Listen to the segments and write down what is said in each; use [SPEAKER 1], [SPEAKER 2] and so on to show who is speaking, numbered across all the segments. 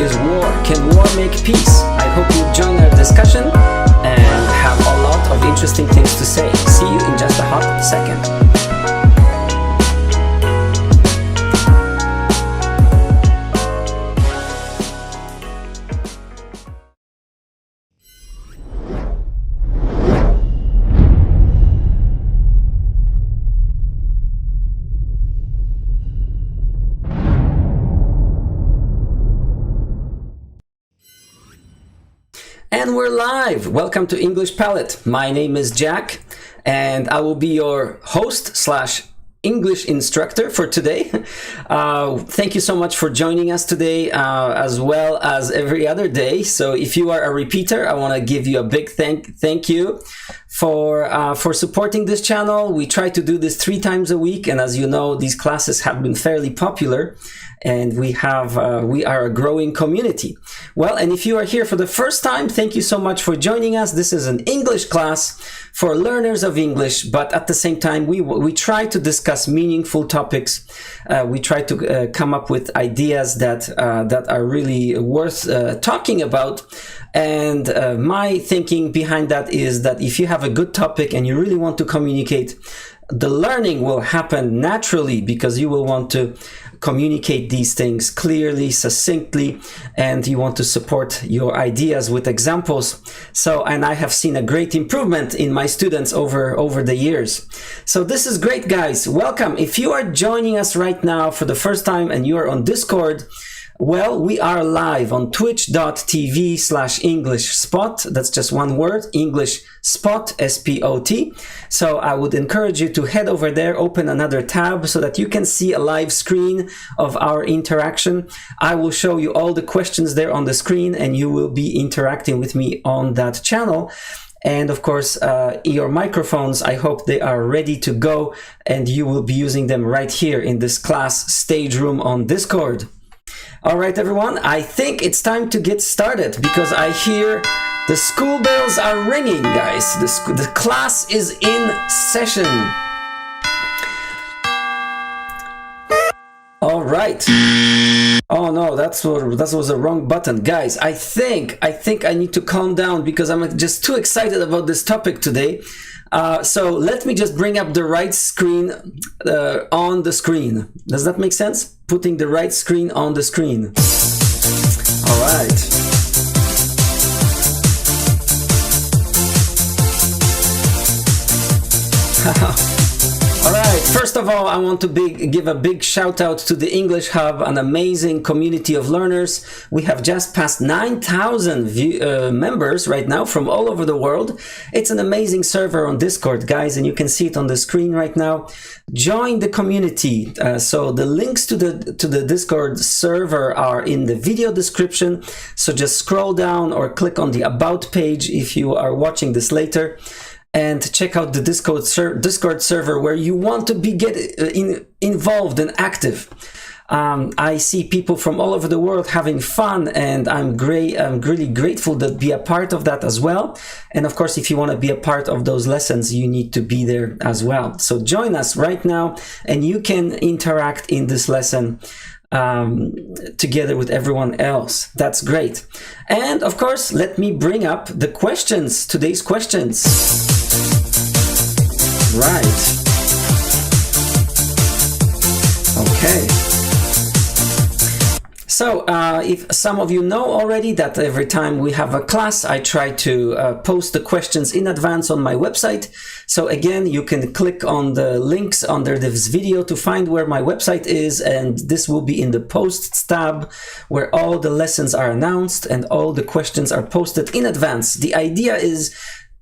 [SPEAKER 1] is war. Can war make peace? I hope you join our discussion and have a lot of interesting things to say. See you in just a hot second. And we're live. Welcome to English Palette. My name is Jack, and I will be your host slash English instructor for today. Thank you so much for joining us today, as well as every other day. So if you are a repeater, I want to give you a big thank you for supporting this channel. We try to do this 3 times a week, and as you know, these classes have been fairly popular. And we are a growing community. Well, and if you are here for the first time, thank you so much for joining us. This is an English class for learners of English, but at the same time, we try to discuss meaningful topics. We try to come up with ideas that are really worth talking about. And my thinking behind that is that if you have a good topic and you really want to communicate, the learning will happen naturally because you will want to communicate these things clearly, succinctly, and you want to support your ideas with examples. So, and I have seen a great improvement in my students over the years. So this is great, guys. Welcome. If you are joining us right now for the first time and you are on Discord, well, we are live on twitch.tv/English Spot. That's just one word, English Spot, S-P-O-T. So I would encourage you to head over there, open another tab so that you can see a live screen of our interaction. I will show you all the questions there on the screen, and you will be interacting with me on that channel. And of course, your microphones, I hope they are ready to go, and you will be using them right here in this class stage room on Discord. All right, everyone, I think it's time to get started because I hear the school bells are ringing, guys. The class is in session. All right. Oh no, that was the wrong button. Guys, I think I need to calm down because I'm just too excited about this topic today. So let me just bring up the right screen on the screen. Does that make sense? Putting the right screen on the screen. All right. All right, first of all, I want to give a big shout out to the English Hub, an amazing community of learners. We have just passed 9,000 members right now from all over the world. It's an amazing server on Discord, guys, and you can see it on the screen right now. Join the community. So the links to the Discord server are in the video description. So just scroll down or click on the About page if you are watching this later, and check out the Discord server where you want to get involved and active. I see people from all over the world having fun, and I'm really grateful to be a part of that as well. And of course, if you want to be a part of those lessons, you need to be there as well. So join us right now, and you can interact in this lesson together with everyone else. That's great. And of course, let me bring up the questions, today's questions. Right. Okay. So if some of you know already that every time we have a class, I try to post the questions in advance on my website. So again, you can click on the links under this video to find where my website is, and this will be in the posts tab where all the lessons are announced and all the questions are posted in advance. The idea is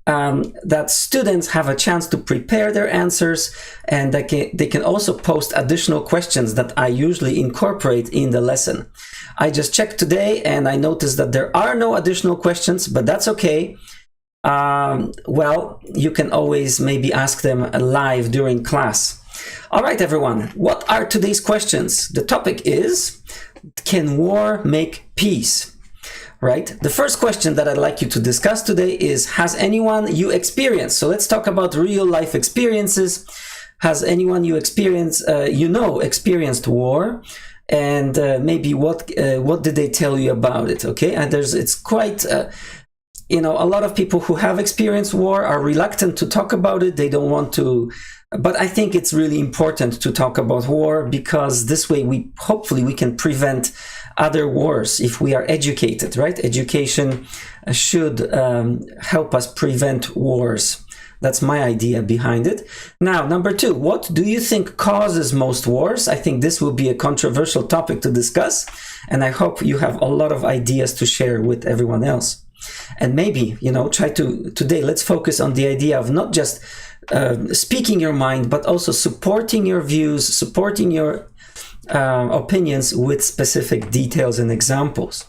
[SPEAKER 1] that students have a chance to prepare their answers, and they can also post additional questions that I usually incorporate in the lesson. I just checked today and I noticed that there are no additional questions, but that's okay. Well, you can always maybe ask them live during class. All right, everyone, what are today's questions? The topic is, can war make peace? Right? The first question that I'd like you to discuss today is, has anyone you experienced? So let's talk about real life experiences. Has anyone you experience, experienced war? And maybe what did they tell you about it? Okay, and it's quite, a lot of people who have experienced war are reluctant to talk about it. They don't want to, but I think it's really important to talk about war, because this way hopefully we can prevent other wars if we are educated, right? Education should help us prevent wars. That's my idea behind it. Now, number two, what do you think causes most wars? I think this will be a controversial topic to discuss, and I hope you have a lot of ideas to share with everyone else. And maybe, today, let's focus on the idea of not just speaking your mind, but also supporting your views, supporting your opinions with specific details and examples.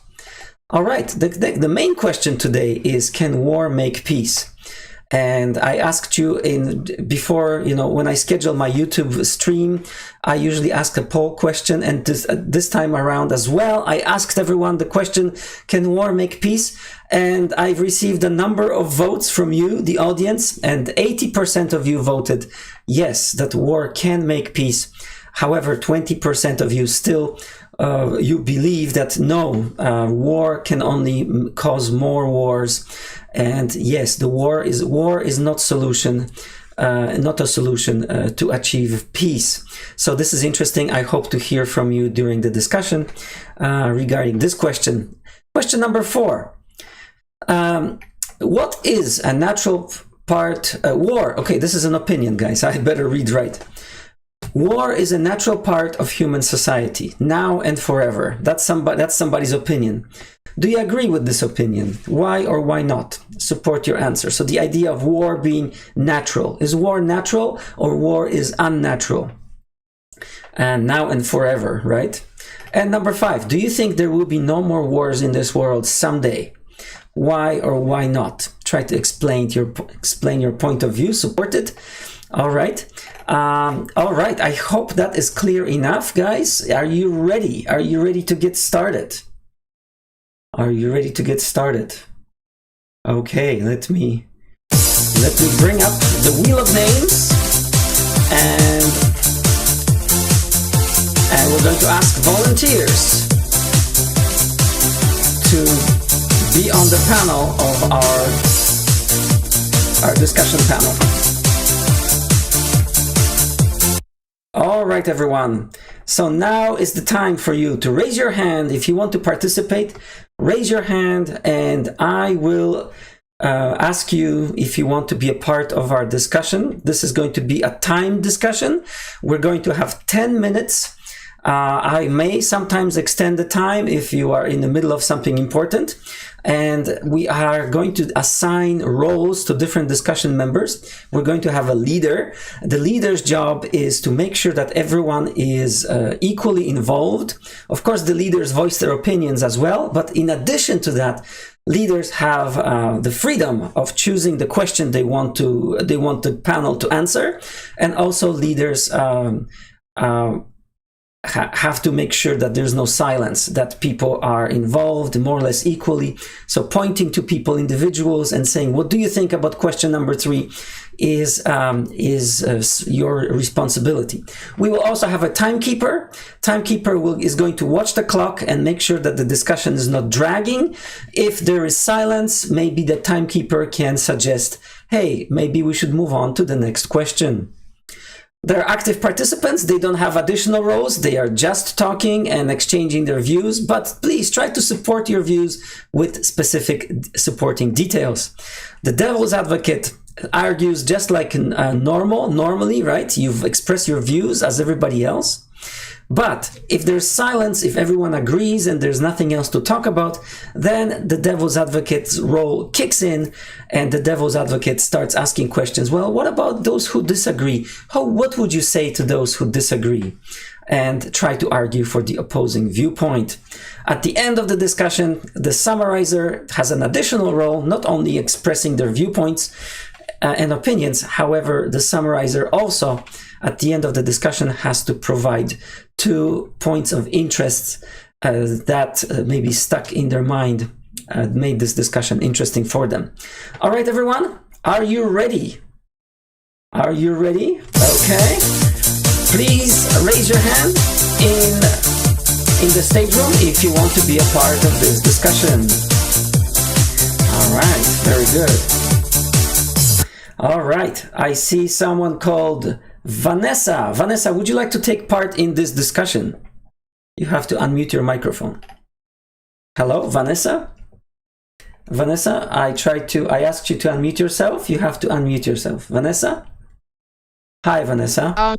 [SPEAKER 1] All right, the main question today is, can war make peace? And I asked you before, when I schedule my YouTube stream, I usually ask a poll question, and this time around as well, I asked everyone the question, can war make peace? And I've received a number of votes from you, the audience, and 80% of you voted yes, that war can make peace. However, 20% of you still, you believe that no, war can only cause more wars. And yes, war is not a solution to achieve peace. So this is interesting. I hope to hear from you during the discussion regarding this question. Question number 4. What is a natural part, war? Okay, this is an opinion, guys. I better read right. War is a natural part of human society, now and forever. That's somebody's opinion. Do you agree with this opinion? Why or why not? Support your answer. So the idea of war being natural. Is war natural or war is unnatural? And now and forever, right? And number 5, do you think there will be no more wars in this world someday? Why or why not? Try to explain your point of view, support it. All right. I hope that is clear enough, guys. Are you ready? Are you ready to get started? Are you ready to get started? Okay, let me bring up the wheel of names, and we're going to ask volunteers to be on the panel of our discussion panel. All right, everyone. So now is the time for you to raise your hand. If you want to participate, raise your hand, and I will ask you if you want to be a part of our discussion. This is going to be a timed discussion. We're going to have 10 minutes. I may sometimes extend the time if you are in the middle of something important. And we are going to assign roles to different discussion members. We're going to have a leader. The leader's job is to make sure that everyone is equally involved. Of course, the leaders voice their opinions as well. But in addition to that, leaders have the freedom of choosing the question they want the panel to answer. And also leaders have to make sure that there's no silence, that people are involved more or less equally. So pointing to people, individuals, and saying, what do you think about question number 3 is your responsibility. We will also have a timekeeper. Timekeeper is going to watch the clock and make sure that the discussion is not dragging. If there is silence, maybe the timekeeper can suggest, hey, maybe we should move on to the next question. They're active participants. They don't have additional roles. They are just talking and exchanging their views, but please try to support your views with specific supporting details. The devil's advocate argues just like normally, right? You've expressed your views as everybody else. But if there's silence, if everyone agrees and there's nothing else to talk about, then the devil's advocate's role kicks in and the devil's advocate starts asking questions. Well, what about those who disagree? What would you say to those who disagree? And try to argue for the opposing viewpoint. At the end of the discussion, the summarizer has an additional role, not only expressing their viewpoints and opinions. However, the summarizer also, at the end of the discussion, has to provide 2 points of interest that may be stuck in their mind, made this discussion interesting for them. All right, everyone, are you ready? Are you ready? Okay. Please raise your hand in the stage room if you want to be a part of this discussion. All right, very good. All right, I see someone called Vanessa. Vanessa, would you like to take part in this discussion? You have to unmute your microphone. Hello, Vanessa? Vanessa, I asked you to unmute yourself. You have to unmute yourself. Vanessa? Hi, Vanessa.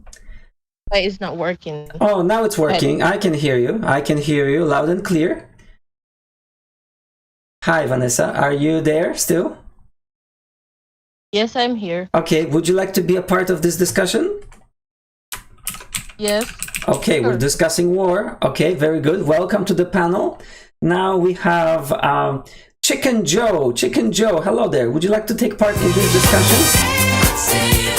[SPEAKER 2] It's not working.
[SPEAKER 1] Oh, now it's working. I can hear you. I can hear you loud and clear. Hi, Vanessa. Are you there still?
[SPEAKER 2] Yes, I'm here.
[SPEAKER 1] Okay, would you like to be a part of this discussion?
[SPEAKER 2] Yes.
[SPEAKER 1] Okay, sure. We're discussing war. Okay, very good. Welcome to the panel. Now we have Chicken Joe. Chicken Joe, hello there. Would you like to take part in this discussion?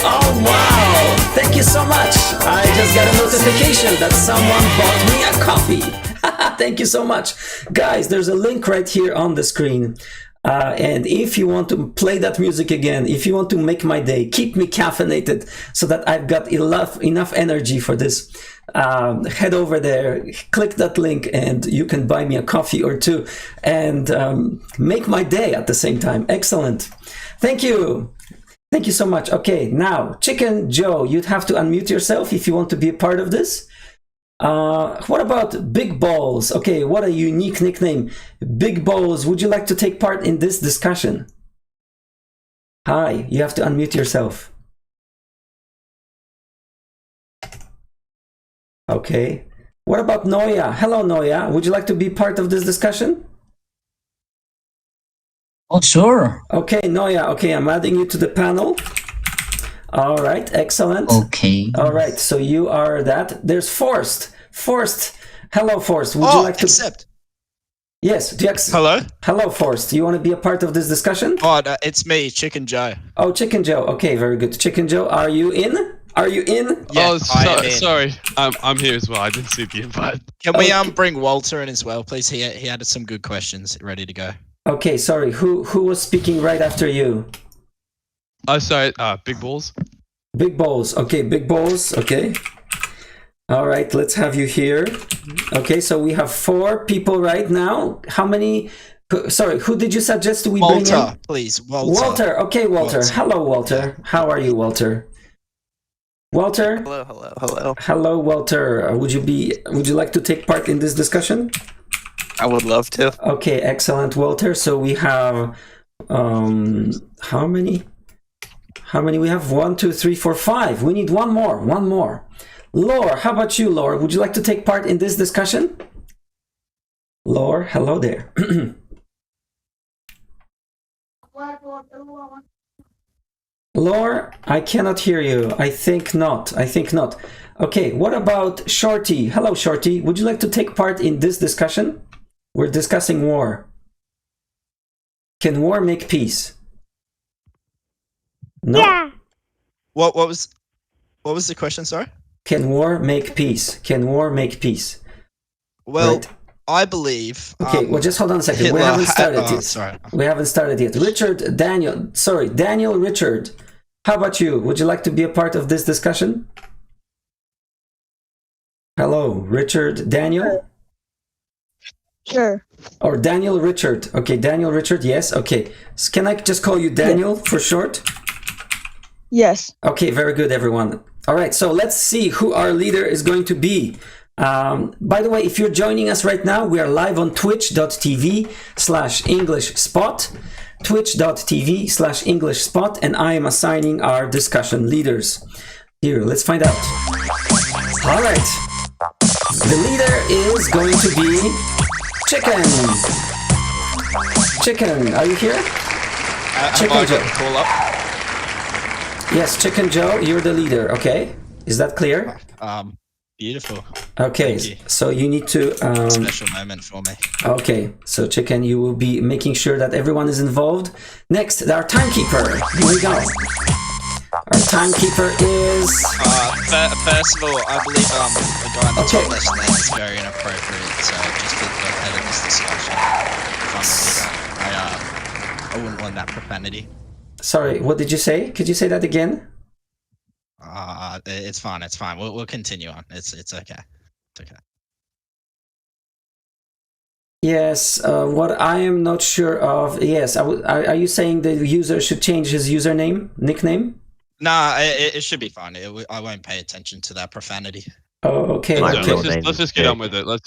[SPEAKER 1] Oh, wow. Thank you so much. I just got a notification that someone bought me a coffee. Thank you so much. Guys, there's a link right here on the screen. And if you want to play that music again, if you want to make my day, keep me caffeinated so that I've got enough energy for this, head over there, click that link, and you can buy me a coffee or 2 and make my day at the same time. Excellent. Thank you. Thank you so much. Okay, now, Chicken Joe, you'd have to unmute yourself if you want to be a part of this. What about Big Balls? Okay, what a unique nickname. Big Balls, would you like to take part in this discussion? Hi, you have to unmute yourself. Okay. What about Noya? Hello, Noya. Would you like to be part of this discussion?
[SPEAKER 3] Oh, sure.
[SPEAKER 1] Okay, Noya. Okay, I'm adding you to the panel. All right, excellent.
[SPEAKER 3] Okay.
[SPEAKER 1] All right, so you are that. There's Forrest. Forrest. Hello, Forrest. Would you like to
[SPEAKER 4] accept?
[SPEAKER 1] Yes.
[SPEAKER 4] Hello.
[SPEAKER 1] Hello, Forrest. Do you want to be a part of this discussion?
[SPEAKER 4] Oh, no, it's me, Chicken Joe.
[SPEAKER 1] Oh, Chicken Joe. Okay, very good. Chicken Joe, are you in? Are you in?
[SPEAKER 4] Yeah,
[SPEAKER 5] sorry. I'm here as well. I didn't see the invite.
[SPEAKER 4] Can we bring Walter in as well, please? He had some good questions ready to go.
[SPEAKER 1] Okay, sorry. Who was speaking right after you?
[SPEAKER 5] Oh, sorry. Big Balls.
[SPEAKER 1] Big Balls. Okay, Big Balls. Okay. All right, let's have you here. Okay, so we have 4 people right now. How many? Sorry, who did you suggest we bring in?
[SPEAKER 4] Walter, please.
[SPEAKER 1] Walter. Okay, Walter. Hello, Walter. How are you, Walter? Walter?
[SPEAKER 6] Hello.
[SPEAKER 1] Hello, Walter. Would you like to take part in this discussion?
[SPEAKER 6] I would love to.
[SPEAKER 1] Okay, excellent, Walter. So we have How many? How many we have? 1, 2, 3, 4, 5. We need one more. Laura, how about you, Laura? Would you like to take part in this discussion? Laura, hello there. Laura, I cannot hear you. I think not. Okay, what about Shorty? Hello, Shorty. Would you like to take part in this discussion? We're discussing war. Can war make peace? No.
[SPEAKER 3] Yeah.
[SPEAKER 4] What was the question? Sorry.
[SPEAKER 1] Can war make peace? Can war make peace?
[SPEAKER 4] Well,
[SPEAKER 1] Right.
[SPEAKER 4] I believe.
[SPEAKER 1] Okay, well, just hold on a second.
[SPEAKER 4] Hitler
[SPEAKER 1] We haven't started yet.
[SPEAKER 4] Sorry.
[SPEAKER 1] We haven't started yet. Daniel Richard. How about you? Would you like to be a part of this discussion? Hello, Richard, Daniel?
[SPEAKER 3] Sure.
[SPEAKER 1] Or Daniel Richard. Okay, Daniel Richard, yes, okay. Can I just call you Daniel for short?
[SPEAKER 3] Yes.
[SPEAKER 1] Okay, very good, everyone. All right, so let's see who our leader is going to be. By the way, if you're joining us right now, we are live on twitch.tv/EnglishSpot, twitch.tv/EnglishSpot, and I am assigning our discussion leaders. Here, let's find out. All right, the leader is going to be Chicken. Chicken, are you here?
[SPEAKER 4] Have I got the call up?
[SPEAKER 1] Yes, Chicken Joe, you're the leader, okay? Is that clear?
[SPEAKER 4] Beautiful.
[SPEAKER 1] Okay,
[SPEAKER 4] Thank you.
[SPEAKER 1] so you need to...
[SPEAKER 4] Special moment for me.
[SPEAKER 1] Okay, so Chicken, you will be making sure that everyone is involved. Next, our timekeeper. Here we go. Our timekeeper is...
[SPEAKER 4] First of all, I believe the guy on the
[SPEAKER 1] Okay.
[SPEAKER 4] top list name is very inappropriate, so just to go ahead of this discussion, if I'm the leader, I wouldn't want that profanity.
[SPEAKER 1] Sorry, what did you say? Could you say that again?
[SPEAKER 4] It's fine. We'll continue on. It's okay. It's okay.
[SPEAKER 1] Yes, what I am not sure of... Yes, are you saying the user should change his username, nickname?
[SPEAKER 4] Nah, it should be fine. I won't pay attention to that profanity.
[SPEAKER 1] Oh, okay.
[SPEAKER 5] So
[SPEAKER 1] Okay.
[SPEAKER 5] let's just get on with it. Let's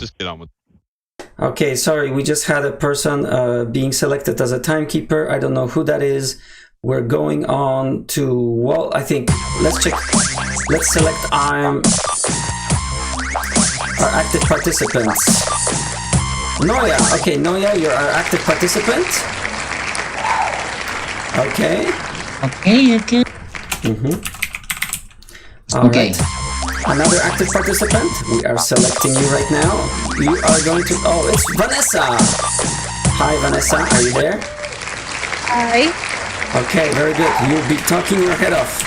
[SPEAKER 5] just get on with it.
[SPEAKER 1] Okay, sorry, we just had a person being selected as a timekeeper. I don't know who that is. We're going on to, well, I think, let's check. Let's select our active participants. Noya, okay, Noya, you're our active participant. Okay.
[SPEAKER 6] Okay.
[SPEAKER 1] All
[SPEAKER 6] Okay.
[SPEAKER 1] right. Another active participant. We are selecting you right now. You are going to, oh, it's Vanessa. Hi, Vanessa, are you there?
[SPEAKER 3] Hi.
[SPEAKER 1] Okay, very good. You'll be talking your head off.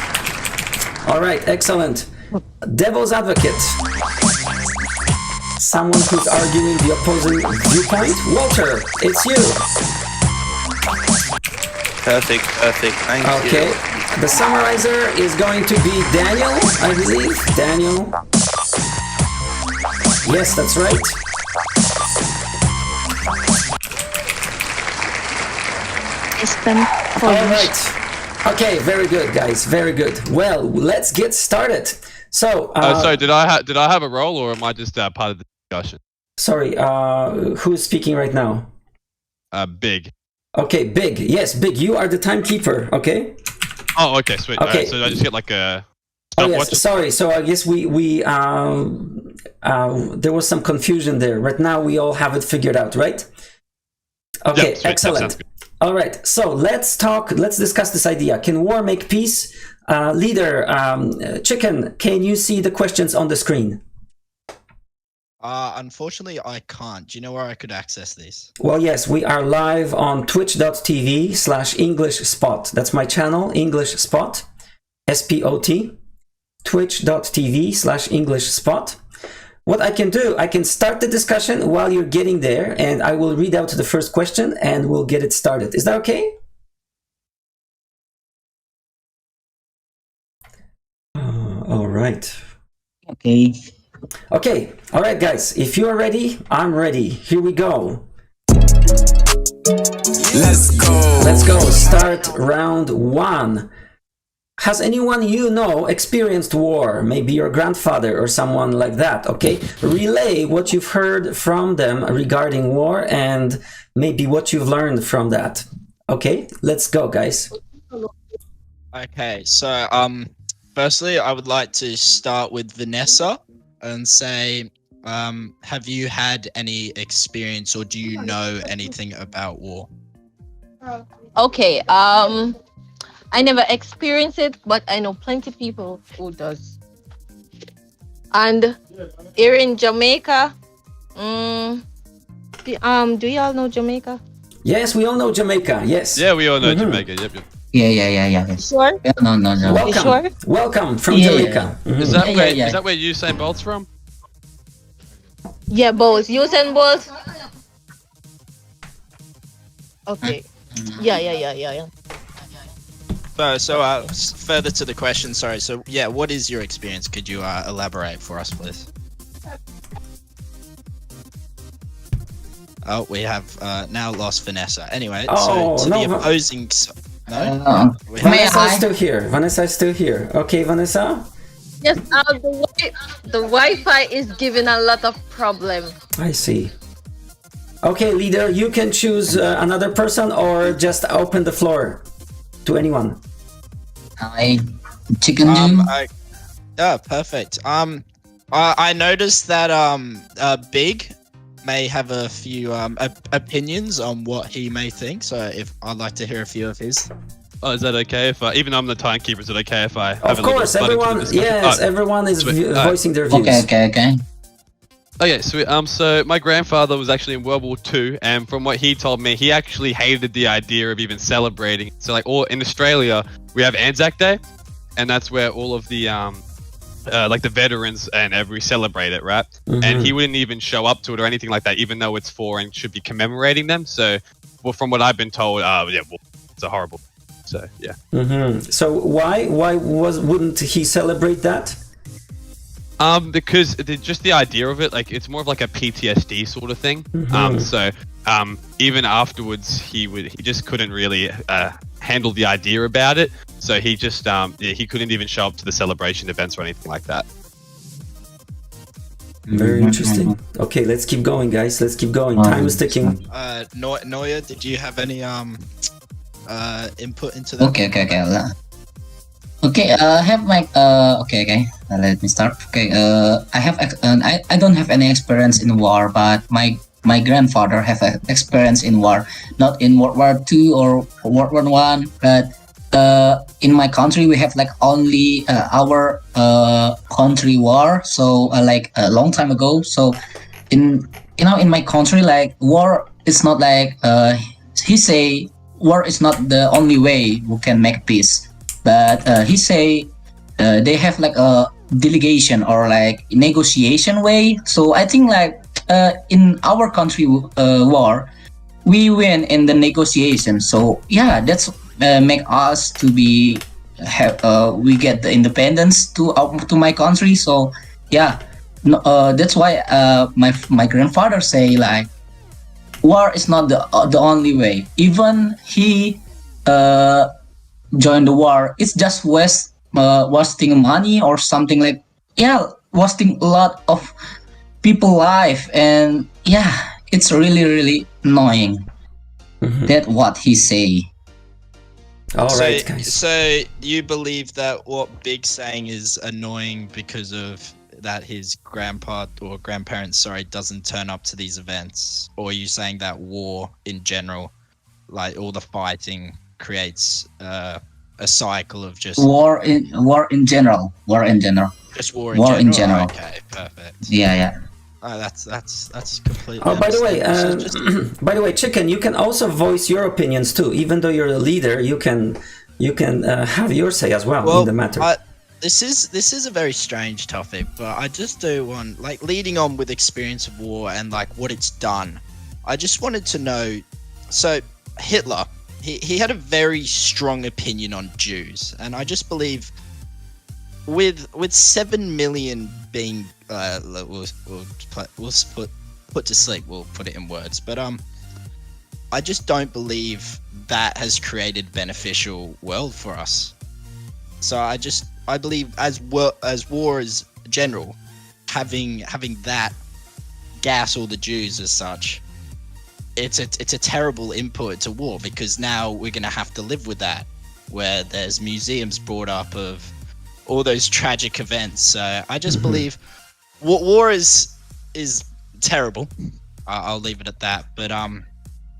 [SPEAKER 1] All right, excellent. Devil's advocate. Someone who's arguing the opposing viewpoint. Walter, it's you.
[SPEAKER 7] Perfect. Thank you.
[SPEAKER 1] Okay. The summarizer is going to be Daniel, I believe. Daniel. Yes, that's right. All right. Okay, very good, guys. Very good. Well, let's get started. So,
[SPEAKER 5] Sorry, did I have a role, or am I just part of the discussion?
[SPEAKER 1] sorry, who's speaking right now?
[SPEAKER 5] Big.
[SPEAKER 1] Okay, Big. Yes, Big, you are the timekeeper, okay?
[SPEAKER 5] Oh, okay, sweet.
[SPEAKER 1] Okay.
[SPEAKER 5] So I just get like a.
[SPEAKER 1] Oh,
[SPEAKER 5] stopwatch?
[SPEAKER 1] yes, sorry. So I guess we there was some confusion there. Right now, we all have it figured out, right? Okay,
[SPEAKER 5] Yeah, sweet.
[SPEAKER 1] excellent.
[SPEAKER 5] That sounds good.
[SPEAKER 1] All right, so let's discuss this idea. Can war make peace? Leader, Chicken, can you see the questions on the screen?
[SPEAKER 4] Unfortunately, I can't. Do you know where I could access these?
[SPEAKER 1] Well, yes, we are live on twitch.tv/EnglishSpot. That's my channel, English Spot, SPOT, twitch.tv/EnglishSpot. What I can do, I can start the discussion while you're getting there, and I will read out the first question and we'll get it started. Is that okay? All right.
[SPEAKER 6] Okay.
[SPEAKER 1] Okay, all right, guys. If you are ready, I'm ready. Here we go.
[SPEAKER 8] Let's go.
[SPEAKER 1] Let's go. Start round one. Has anyone you know experienced war? Maybe your grandfather or someone like that, okay? Relay what you've heard from them regarding war and maybe what you've learned from that. Okay, let's go, guys.
[SPEAKER 4] Okay, so firstly, I would like to start with Vanessa and say, have you had any experience or do you know anything about war?
[SPEAKER 2] Okay. I never experienced it, but I know plenty people who does. And here in Jamaica, do y'all know Jamaica?
[SPEAKER 1] Yes, we all know Jamaica. Yes.
[SPEAKER 5] Yeah, we all know Jamaica. Yep.
[SPEAKER 6] Yeah.
[SPEAKER 2] You sure?
[SPEAKER 6] Yeah, no.
[SPEAKER 2] You
[SPEAKER 1] Welcome.
[SPEAKER 2] sure?
[SPEAKER 1] Welcome from
[SPEAKER 6] Yeah.
[SPEAKER 1] Jamaica. Mhm.
[SPEAKER 5] Is that
[SPEAKER 6] Yeah,
[SPEAKER 5] where
[SPEAKER 6] yeah.
[SPEAKER 5] is that where Usain Bolt's from?
[SPEAKER 2] Yeah, both. Usain Bolt. Okay. Yeah.
[SPEAKER 4] So further to the question, sorry. So yeah, what is your experience? Could you elaborate for us, please? Oh, we have now lost Vanessa. Anyway,
[SPEAKER 1] Oh,
[SPEAKER 4] so to
[SPEAKER 1] no,
[SPEAKER 4] the opposing no, we have-
[SPEAKER 6] May
[SPEAKER 1] Vanessa is
[SPEAKER 6] I?
[SPEAKER 1] still here. Vanessa is still here. Okay, Vanessa.
[SPEAKER 2] Yes. The Wi-Fi is giving a lot of problem.
[SPEAKER 1] I see. Okay, leader, you can choose another person or just open the floor to anyone.
[SPEAKER 6] I chicken Jim.
[SPEAKER 4] perfect. I noticed that Big may have a few opinions on what he may think. So if I'd like to hear a few of his.
[SPEAKER 5] Oh, is that okay if even though I'm the timekeeper, is it okay if I have
[SPEAKER 1] Of
[SPEAKER 5] a little
[SPEAKER 1] course,
[SPEAKER 5] butt into the
[SPEAKER 1] everyone.
[SPEAKER 5] discussion?
[SPEAKER 1] Yes,
[SPEAKER 5] Oh,
[SPEAKER 1] everyone is
[SPEAKER 5] sweet.
[SPEAKER 1] voicing their views.
[SPEAKER 6] Okay.
[SPEAKER 5] Okay, sweet. So my grandfather was actually in World War II, and from what he told me, he actually hated the idea of even celebrating. So like, all in Australia, we have Anzac Day, and that's where all of the like the veterans and we celebrate it, right? And he wouldn't even show up to it or anything like that, even though it's for and should be commemorating them. So, well, from what I've been told, well, it's a horrible. So yeah.
[SPEAKER 1] So why wouldn't he celebrate that?
[SPEAKER 5] Because just the idea of it, like, it's more of like a PTSD sort of thing. So even afterwards, he just couldn't really handle the idea about it. So he just he couldn't even show up to the celebration events or anything like that.
[SPEAKER 1] Very interesting. Okay, let's keep going, guys. Let's keep going. Time is ticking.
[SPEAKER 4] Noya, did you have any input into that?
[SPEAKER 6] Okay. I have my okay. Let me start. Okay. I have I don't have any experience in war, but my grandfather have experience in war, not in World War II or World War One, but in my country we have like only our country war. So like a long time ago. So in my country, like, war is not like he say war is not the only way we can make peace. But he say they have like a delegation or like negotiation way. So I think like in our country war, we win in the negotiation. So yeah, that's make us to be we get the independence to my country. So yeah, that's why my grandfather say like war is not the only way. Even he join the war, it's just wasting money or something, like, yeah, wasting a lot of people life. And yeah, it's really annoying. That what he say.
[SPEAKER 1] All right, guys.
[SPEAKER 4] So you believe that what Big's saying is annoying because of that his grandpa or grandparents, sorry, doesn't turn up to these events? Or are you saying that war in general, like all the fighting, creates a cycle of just
[SPEAKER 6] war in general.
[SPEAKER 4] Just war
[SPEAKER 6] in general.
[SPEAKER 4] Okay, perfect.
[SPEAKER 6] Yeah.
[SPEAKER 4] That's completely.
[SPEAKER 1] Oh, by the
[SPEAKER 4] understandable.
[SPEAKER 1] way, Chicken, you can also voice your opinions too. Even though you're the leader, you can have your say as well in the matter.
[SPEAKER 4] This is a very strange topic, but I just do want, like, leading on with experience of war and like what it's done. I just wanted to know. So Hitler, he had a very strong opinion on Jews, and I just believe with 7 million being we'll put to sleep. We'll put it in words, but I just don't believe that has created beneficial world for us. So I believe as war is general, having that gas all the Jews as such, it's a terrible input to war, because now we're gonna have to live with that, where there's museums brought up of all those tragic events. So I just believe war is terrible. I'll leave it at that. But I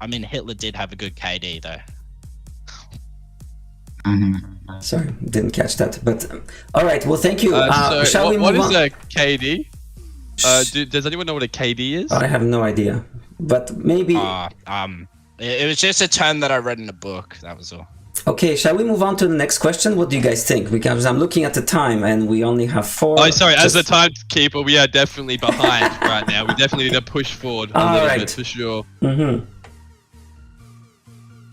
[SPEAKER 4] mean, Hitler did have a good KD though.
[SPEAKER 1] Sorry, didn't catch that. But all right, well, thank you.
[SPEAKER 5] So
[SPEAKER 1] Shall we
[SPEAKER 5] what
[SPEAKER 1] move
[SPEAKER 5] is
[SPEAKER 1] on?
[SPEAKER 5] a KD? Does anyone know what a KD is?
[SPEAKER 1] I have no idea, but maybe.
[SPEAKER 4] It was just a term that I read in a book. That was all.
[SPEAKER 1] Okay, shall we move on to the next question? What do you guys think? Because I'm looking at the time and we only have 4.
[SPEAKER 5] Oh, sorry. As the timekeeper, we are definitely behind right now. We definitely need to push forward a little bit for sure.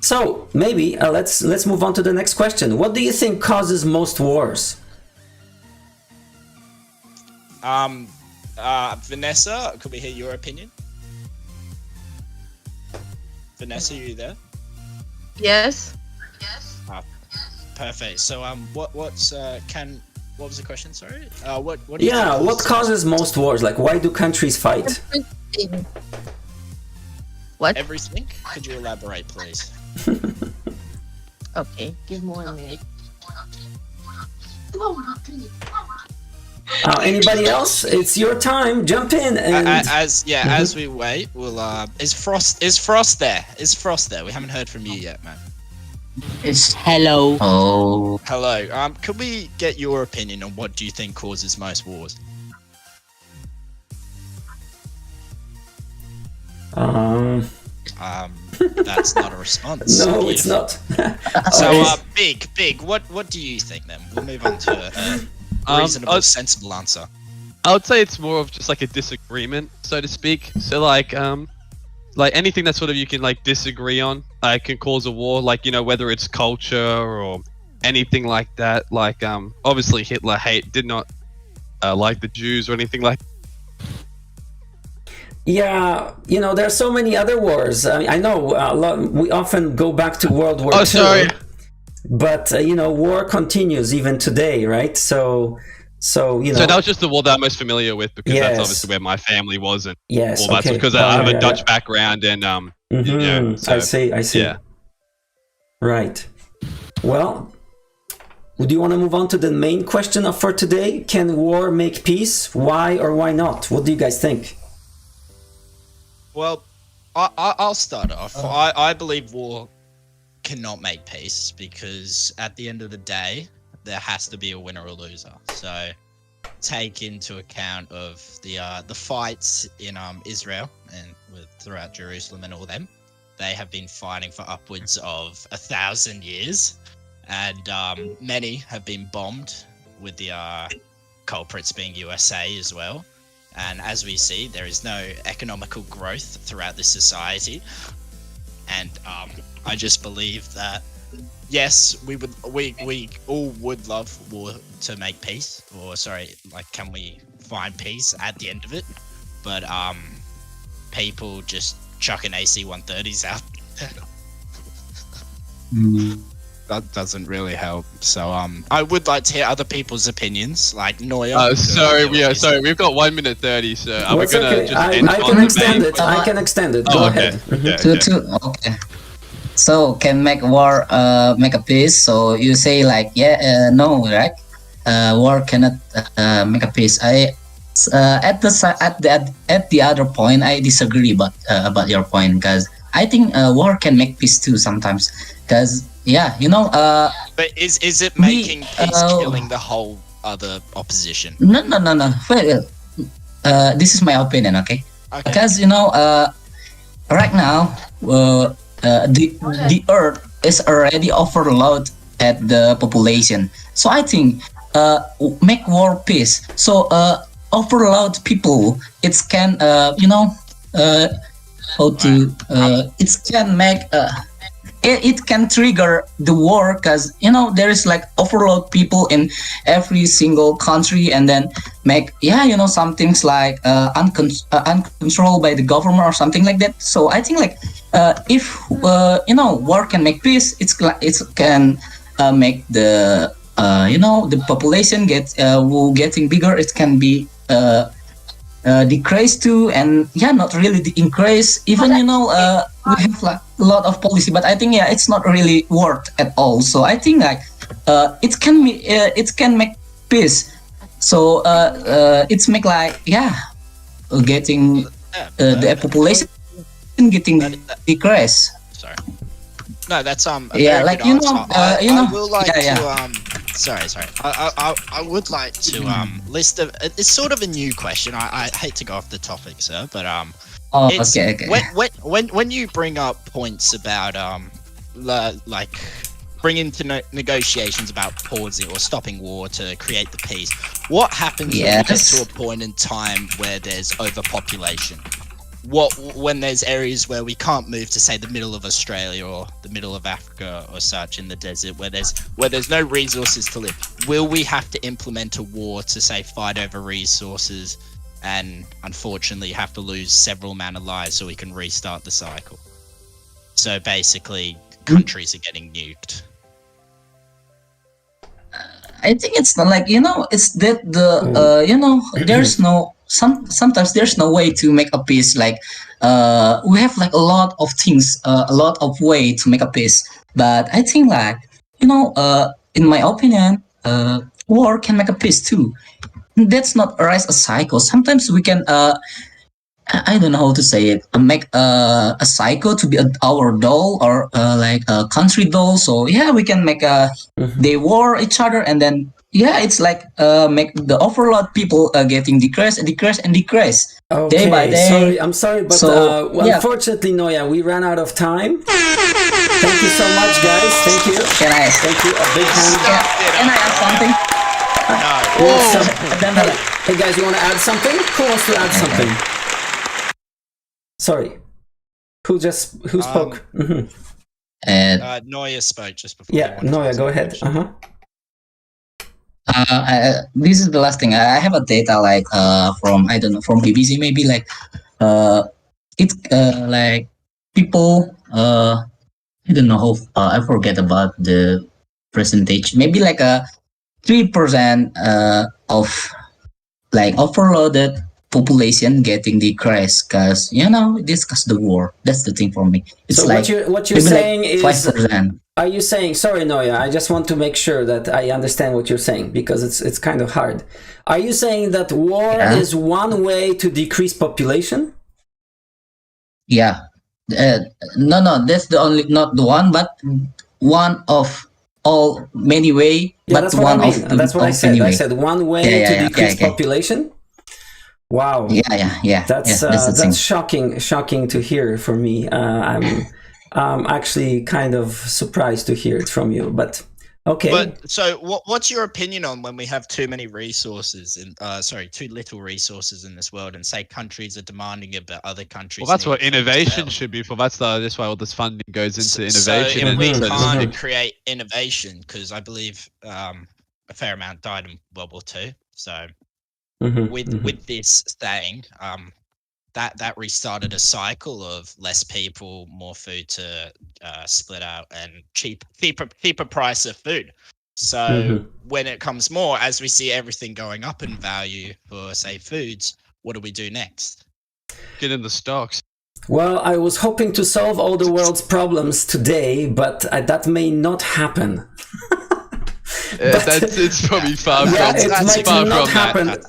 [SPEAKER 1] So maybe let's move on to the next question. What do you think causes most wars?
[SPEAKER 4] Vanessa, could we hear your opinion? Vanessa, are you there?
[SPEAKER 2] Yes.
[SPEAKER 4] Perfect. So what was the question? Sorry. What do you
[SPEAKER 1] Yeah,
[SPEAKER 4] think
[SPEAKER 1] what causes most wars? Like, why do countries fight?
[SPEAKER 2] Everything. What?
[SPEAKER 4] everything? Could you elaborate, please?
[SPEAKER 2] Okay, give more a minute.
[SPEAKER 1] Anybody else? It's your time. Jump in and
[SPEAKER 4] As we wait, we'll is Frost there? Is Frost there? We haven't heard from you yet, man.
[SPEAKER 6] It's hello. Oh.
[SPEAKER 4] Hello. Could we get your opinion on what do you think causes most wars? That's not a response.
[SPEAKER 1] No, it's not.
[SPEAKER 4] So, big. What do you think then? We'll move on to a reasonable, sensible answer.
[SPEAKER 5] I would say it's more of just like a disagreement, so to speak. So like anything that sort of you can like disagree on, can cause a war. Like, you know, whether it's culture or anything like that. Like obviously Hitler did not like the Jews or anything like.
[SPEAKER 1] Yeah, you know, there's so many other wars. I mean, I know we often go back to World War II.
[SPEAKER 5] Sorry.
[SPEAKER 1] But you know, war continues even today, right? So you know.
[SPEAKER 5] So that was just the war that I'm most familiar with, because
[SPEAKER 1] Yes.
[SPEAKER 5] that's obviously where my family was, and
[SPEAKER 1] Yes,
[SPEAKER 5] all that.
[SPEAKER 1] okay.
[SPEAKER 5] Because I have a Dutch background, and yeah. So,
[SPEAKER 1] I see.
[SPEAKER 5] Yeah.
[SPEAKER 1] Right. Well, do you want to move on to the main question for today? Can war make peace? Why or why not? What do you guys think?
[SPEAKER 4] Well, I'll start off. I believe war cannot make peace, because at the end of the day, there has to be a winner or loser. So take into account of the fights in Israel and throughout Jerusalem and all them. They have been fighting for upwards of 1,000 years, and many have been bombed, with the culprits being USA as well. And as we see, there is no economical growth throughout this society. And I just believe that, yes, we all would love war to make peace, or can we find peace at the end of it? But people just chucking AC-130s out. That doesn't really help. So I would like to hear other people's opinions, like Noya.
[SPEAKER 5] Sorry, we've got 1 minute 30. So are we
[SPEAKER 1] What's
[SPEAKER 5] gonna
[SPEAKER 1] okay?
[SPEAKER 5] just
[SPEAKER 1] I
[SPEAKER 5] end
[SPEAKER 1] can
[SPEAKER 5] on
[SPEAKER 1] extend
[SPEAKER 5] the
[SPEAKER 1] it. I can extend it. Go
[SPEAKER 5] Oh,
[SPEAKER 1] ahead.
[SPEAKER 5] okay. Yeah,
[SPEAKER 6] Okay. So can make war make a peace? So you say like no, right? War cannot make a peace. At the other point, I disagree about your point, because I think war can make peace too sometimes. Because
[SPEAKER 4] but is it making peace killing the whole other opposition?
[SPEAKER 6] No. Well, this is my opinion, okay? Because right now, the Earth is already overloaded at the population. So I think make war peace. So overload people. It can it can make it can trigger the war, because there is like overload people in every single country, and then make some things like uncontrolled by the government or something like that. So I think like if war can make peace, it can make the the population getting bigger. It can be decrease too, and yeah, not really the increase. Even we have like a lot of policy, but I think it's not really worth at all. So I think like it can make peace. So it's make like getting the population getting decrease.
[SPEAKER 4] Sorry. No, that's a
[SPEAKER 6] Yeah,
[SPEAKER 4] very
[SPEAKER 6] like
[SPEAKER 4] good answer. I will like
[SPEAKER 6] yeah.
[SPEAKER 4] to sorry. I would like to list it's sort of a new question. I hate to go off the topic, sir, but
[SPEAKER 6] Oh,
[SPEAKER 4] it's
[SPEAKER 6] okay.
[SPEAKER 4] when you bring up points about like bringing to negotiations about pausing or stopping war to create the peace, what happens when we get to a point in time where there's overpopulation? When there's areas where we can't move to, say, the middle of Australia or the middle of Africa or such in the desert, where there's no resources to live, will we have to implement a war to, say, fight over resources and unfortunately have to lose several amount of lives so we can restart the cycle? So basically countries are getting nuked.
[SPEAKER 6] I think it's not like it's that there's no sometimes there's no way to make a peace. Like we have like a lot of things, a lot of way to make a peace. But I think like in my opinion, war can make a peace too. That's not arise a cycle. Sometimes we can I don't know how to say it. Make a cycle to be our doll or like a country doll. So yeah, we can make they war each other, and then it's like make the overload people getting decrease.
[SPEAKER 1] Okay,
[SPEAKER 6] Day by day.
[SPEAKER 1] I'm sorry, but unfortunately, Noya, we ran out of time. Thank you so much, guys. Thank you. Thank you. A big hand.
[SPEAKER 6] Can I add something?
[SPEAKER 4] No.
[SPEAKER 1] Hey guys, you want to add something? Who wants to add something? Sorry. Who spoke?
[SPEAKER 4] Noya spoke just before.
[SPEAKER 1] Yeah, Noya, go ahead.
[SPEAKER 6] This is the last thing. I have a data like from I don't know, from BBC maybe, like it's like people I don't know how I forget about the percentage. Maybe like 3% of like overloaded population getting decreased because this cause the war. That's the thing for me. It's
[SPEAKER 1] so
[SPEAKER 6] like
[SPEAKER 1] what you're saying
[SPEAKER 6] like
[SPEAKER 1] is
[SPEAKER 6] 5%.
[SPEAKER 1] Are you saying, sorry Noya, I just want to make sure that I understand what you're saying because it's kind of hard. Are you saying that war is one way to decrease population?
[SPEAKER 6] Yeah. No, that's the only, not the one, but one of all many way.
[SPEAKER 1] Yeah,
[SPEAKER 6] but
[SPEAKER 1] that's what
[SPEAKER 6] one
[SPEAKER 1] I mean.
[SPEAKER 6] of
[SPEAKER 1] That's what I said. I said one way to decrease population. Wow.
[SPEAKER 6] Yeah.
[SPEAKER 1] That's shocking to hear for me. I'm actually kind of surprised to hear it from you, but okay.
[SPEAKER 4] But so what's your opinion on when we have too many resources too little resources in this world, and say countries are demanding it, but other countries.
[SPEAKER 5] Well, that's what innovation should be for. That's why all this funding goes into innovation.
[SPEAKER 4] So if we can't create innovation, because I believe a fair amount died in World War II. So with this saying, that restarted a cycle of less people, more food to split out, and cheaper price of food. So when it comes more, as we see everything going up in value for, say, foods, what do we do next?
[SPEAKER 5] Get in the stocks.
[SPEAKER 1] Well, I was hoping to solve all the world's problems today, but that may not happen.
[SPEAKER 5] It's probably far from.
[SPEAKER 1] It might
[SPEAKER 5] far
[SPEAKER 1] not
[SPEAKER 5] from
[SPEAKER 1] happen.
[SPEAKER 5] that.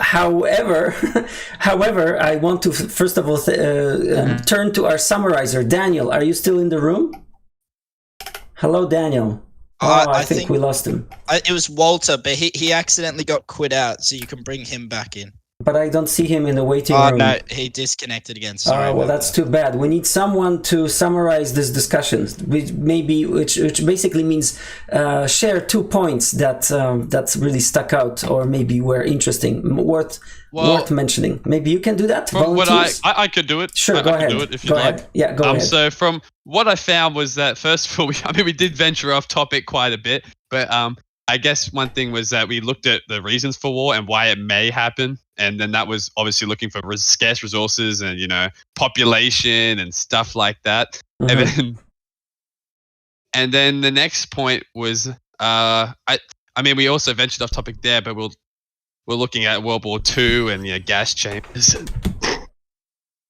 [SPEAKER 1] However, I want to first of all turn to our summarizer, Daniel. Are you still in the room? Hello, Daniel. I think we lost him.
[SPEAKER 4] It was Walter, but he accidentally got quit out, so you can bring him back in.
[SPEAKER 1] But I don't see him in the waiting room.
[SPEAKER 4] No, he disconnected again. Sorry.
[SPEAKER 1] Well, that's too bad. We need someone to summarize this discussion, which basically means share 2 points that really stuck out, or maybe were interesting, worth mentioning. Maybe you can do that.
[SPEAKER 5] From what I could do it.
[SPEAKER 1] Sure, go ahead.
[SPEAKER 5] Do it if you like.
[SPEAKER 1] Yeah, go ahead.
[SPEAKER 5] So from what I found was that first of all, we did venture off topic quite a bit, but I guess one thing was that we looked at the reasons for war and why it may happen. And then that was obviously looking for scarce resources and, population and stuff like that. And then the next point was, we also ventured off topic there, but we're looking at World War II and gas chambers.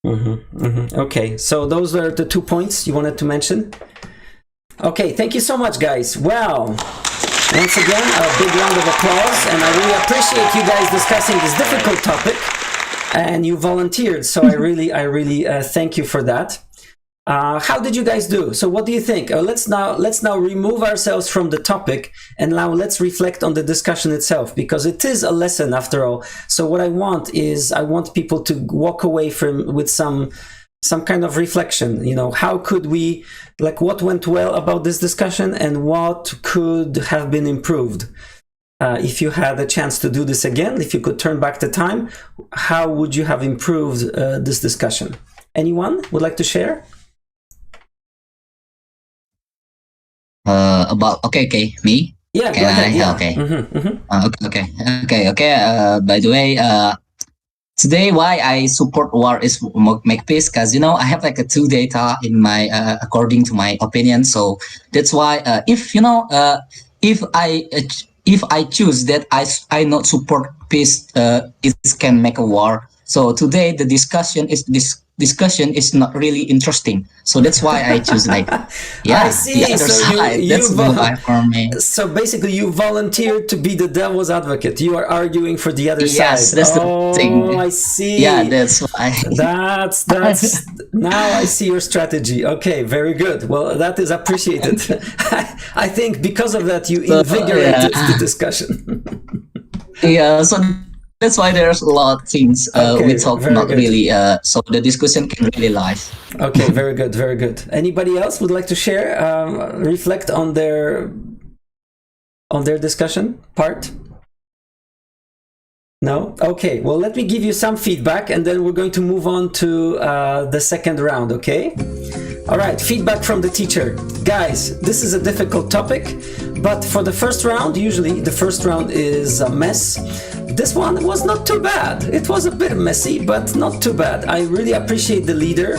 [SPEAKER 1] Okay, so those are the 2 points you wanted to mention. Okay, thank you so much, guys. Well, once again, a big round of applause, and I really appreciate you guys discussing this difficult topic, and you volunteered, so I really thank you for that. How did you guys do? So what do you think? Let's now remove ourselves from the topic, and now let's reflect on the discussion itself, because it is a lesson after all. So what I want is, I want people to walk away with some kind of reflection. How could we, what went well about this discussion, and what could have been improved? If you had a chance to do this again, if you could turn back the time, how would you have improved this discussion? Anyone would like to share?
[SPEAKER 6] Me?
[SPEAKER 1] Yeah, go ahead. Yeah.
[SPEAKER 6] Okay. By the way, today why I support war is make peace, because I have like a 2 data in my according to my opinion. So that's why if I choose that I not support peace, it can make a war. So today the discussion is not really interesting. So that's why I choose I see. The other side. That's why for me.
[SPEAKER 1] So basically, you volunteered to be the devil's advocate. You are arguing for the other side.
[SPEAKER 6] Yes, that's the thing.
[SPEAKER 1] I see.
[SPEAKER 6] Yeah, that's why.
[SPEAKER 1] That's now I see your strategy. Okay, very good. Well, that is appreciated. I think because of that, you invigorated the discussion.
[SPEAKER 6] Yeah. So that's why there's a lot of things we talk not good. Really. So the discussion can really live.
[SPEAKER 1] Okay, very good, very good. Anybody else would like to share, reflect on their discussion part? No? Okay, well, let me give you some feedback, and then we're going to move on to the second round, okay? All right, feedback from the teacher. Guys, this is a difficult topic, but for the first round, usually the first round is a mess. This one was not too bad. It was a bit messy, but not too bad. I really appreciate the leader.